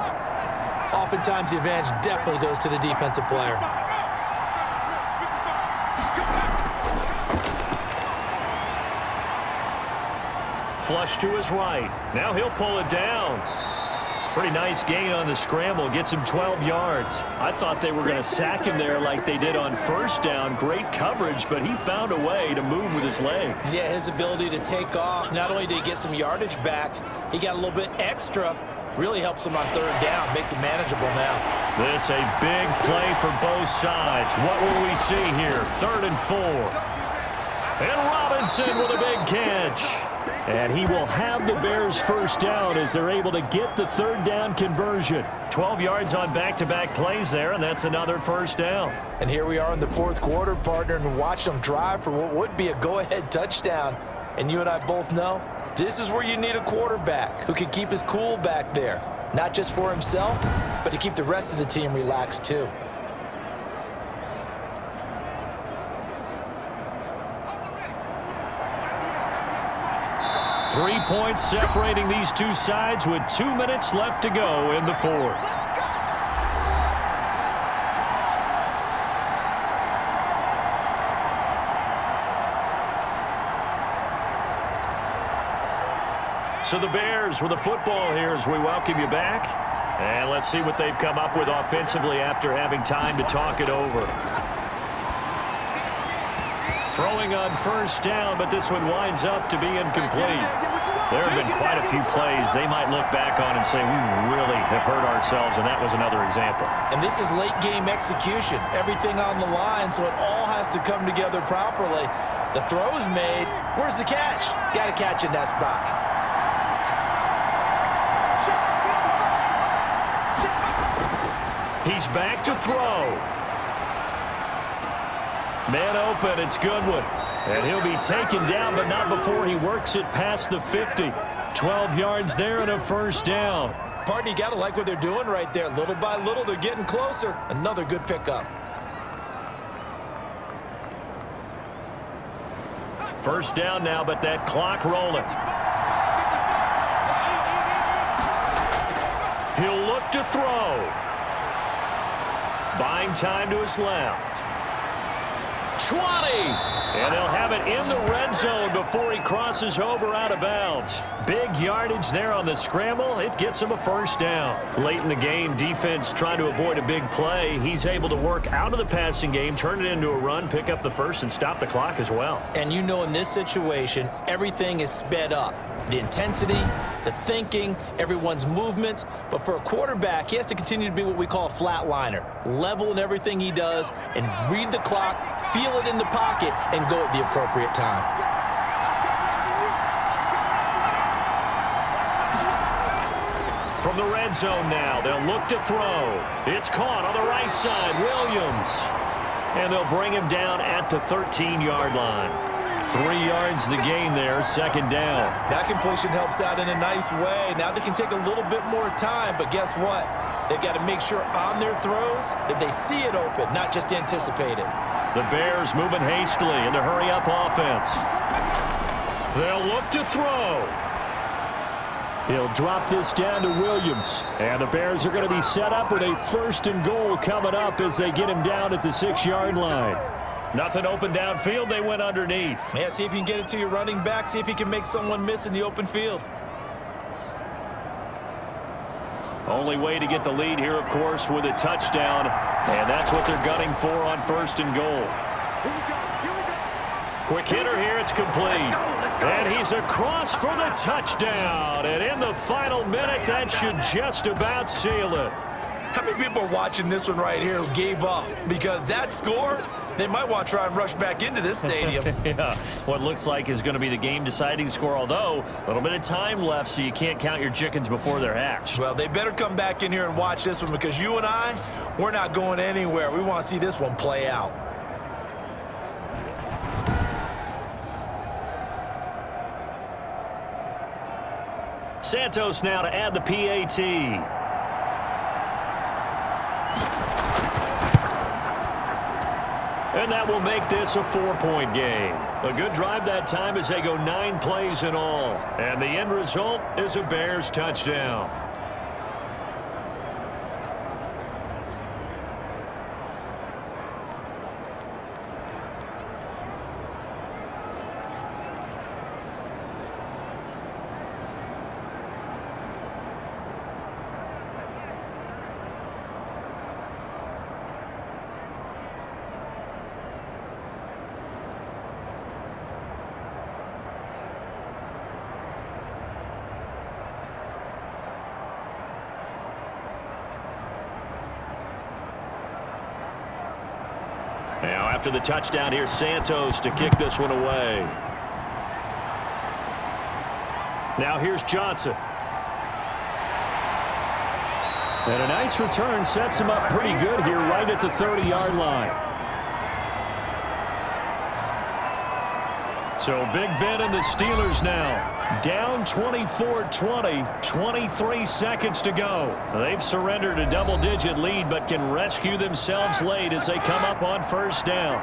oftentimes the advantage definitely goes to the defensive player. Flush to his right. Now he'll pull it down. Pretty nice gain on the scramble. Gets him 12 yards. I thought they were going to sack him there like they did on first down. Great coverage, but he found a way to move with his legs. Yeah, his ability to take off. Not only did he get some yardage back, he got a little bit extra. Really helps him on third down. Makes it manageable now. This a big play for both sides. What will we see here? 3rd and 4. And Robinson with a big catch. And he will have the Bears first down as they're able to get the 3rd down conversion. 12 yards on back-to-back plays there, and that's another first down. And here we are in the 4th quarter, partner, and watch them drive for what would be a go-ahead touchdown. And you and I both know this is where you need a quarterback who can keep his cool back there. Not just for himself, but to keep the rest of the team relaxed too. Three points separating these two sides with 2 minutes left to go in the 4th. So the Bears with the football here as we welcome you back. And let's see what they've come up with offensively after having time to talk it over. Throwing on first down, but this one winds up to be incomplete. There have been quite a few plays they might look back on and say, we really have hurt ourselves, and that was another example. And this is late game execution. Everything on the line, so it all has to come together properly. The throw is made. Where's the catch? Got to catch in that spot. He's back to throw. Man open, it's Goodwin. And he'll be taken down, but not before he works it past the 50. 12 yards there and a first down. Partner, you got to like what they're doing right there. Little by little, they're getting closer. Another good pickup. First down now, but that clock rolling. He'll look to throw. Buying time to his left. 20. And they'll have it in the red zone before he crosses over out of bounds. Big yardage there on the scramble. It gets him a first down. Late in the game, defense trying to avoid a big play. He's able to work out of the passing game, turn it into a run, pick up the first, and stop the clock as well. And you know in this situation, everything is sped up. The intensity, the thinking, everyone's movement. But for a quarterback, he has to continue to be what we call a flatliner. Level in everything he does and read the clock, feel it in the pocket, and go at the appropriate time. From the red zone now, they'll look to throw. It's caught on the right side, Williams. And they'll bring him down at the 13-yard line. 3 yards the gain there, second down. That completion helps out in a nice way. Now they can take a little bit more time, but guess what? They've got to make sure on their throws that they see it open, not just anticipate it. The Bears moving hastily in the hurry-up offense. They'll look to throw. He'll drop this down to Williams. And the Bears are going to be set up with a 1st and goal coming up as they get him down at the 6-yard line. Nothing open downfield. They went underneath. Yeah, see if you can get it to your running back. See if you can make someone miss in the open field. Only way to get the lead here, of course, with a touchdown. And that's what they're gunning for on 1st and goal. Quick hitter here. It's complete. And he's across for the touchdown. And in the final minute, that should just about seal it. How many people are watching this one right here who gave up? Because that score, they might want to try and rush back into this stadium. Yeah, what looks like is going to be the game-deciding score, although a little bit of time left, so you can't count your chickens before they're hatched. Well, they better come back in here and watch this one because you and I, we're not going anywhere. We want to see this one play out. Santos now to add the PAT. And that will make this a 4-point game. A good drive that time as they go 9 plays in all. And the end result is a Bears touchdown. Now, after the touchdown, here's Santos to kick this one away. Now, here's Johnson. And a nice return sets him up pretty good here right at the 30-yard line. So, Big Ben and the Steelers now down 24-20, 23 seconds to go. They've surrendered a double-digit lead but can rescue themselves late as they come up on first down.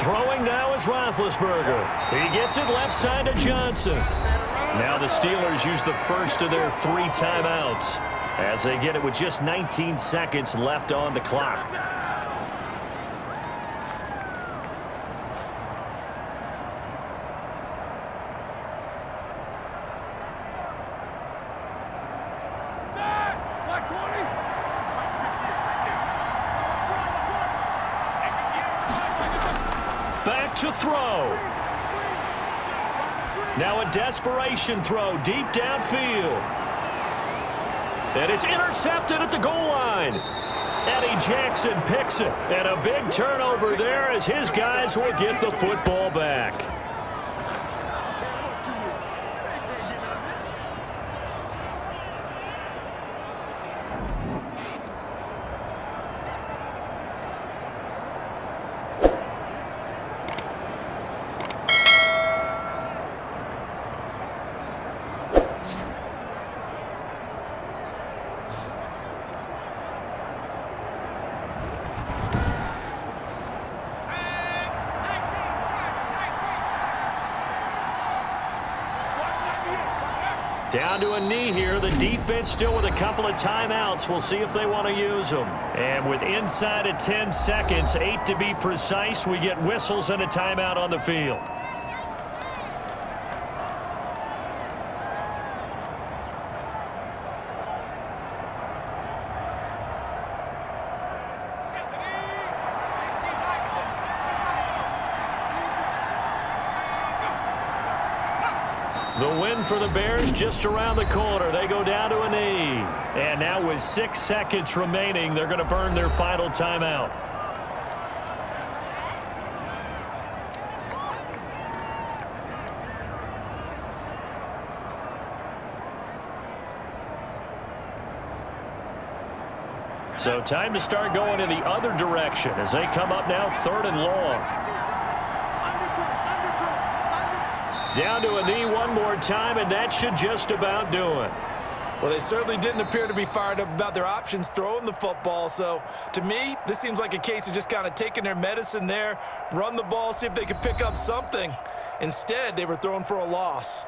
Throwing now is Roethlisberger. He gets it left side to Johnson. Now the Steelers use the first of their 3 timeouts as they get it with just 19 seconds left on the clock. Back to throw. Now a desperation throw deep downfield. And it's intercepted at the goal line. Eddie Jackson picks it. And a big turnover there as his guys will get the football back. Down to a knee here. The defense still with a couple of timeouts. We'll see if they want to use them. And with inside of 10 seconds, 8 to be precise, we get whistles and a timeout on the field. The win for the Bears just around the corner. They go down to a knee. And now with 6 seconds remaining, they're going to burn their final timeout. So time to start going in the other direction as they come up now 3rd and long. Down to a knee one more time, and that should just about do it. Well, they certainly didn't appear to be fired up about their options throwing the football. So, to me, this seems like a case of just kind of taking their medicine there, run the ball, see if they could pick up something. Instead, they were throwing for a loss.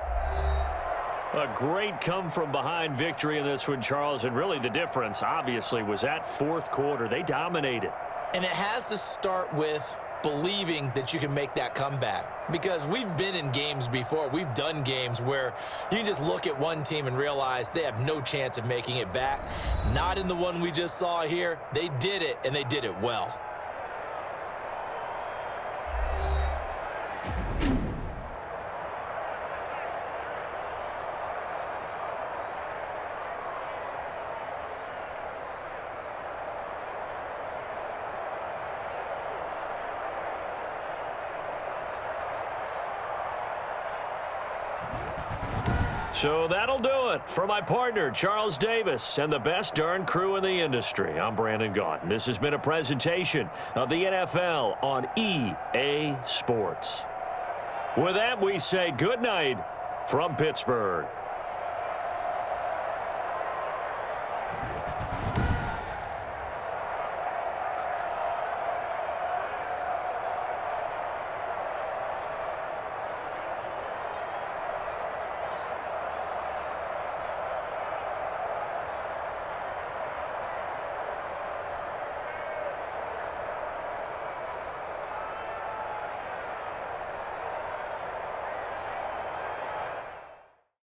A great come-from-behind victory in this one, Charles, and really the difference, obviously, was that 4th quarter. They dominated. And it has to start with believing that you can make that comeback, because we've been in games before. We've done games where you can just look at one team and realize they have no chance of making it back. Not in the one we just saw here. They did it, and they did it well. So that'll do it for my partner, Charles Davis, and the best darn crew in the industry. I'm Brandon Gaudin. This has been a presentation of the NFL on EA Sports. With that, we say good night from Pittsburgh.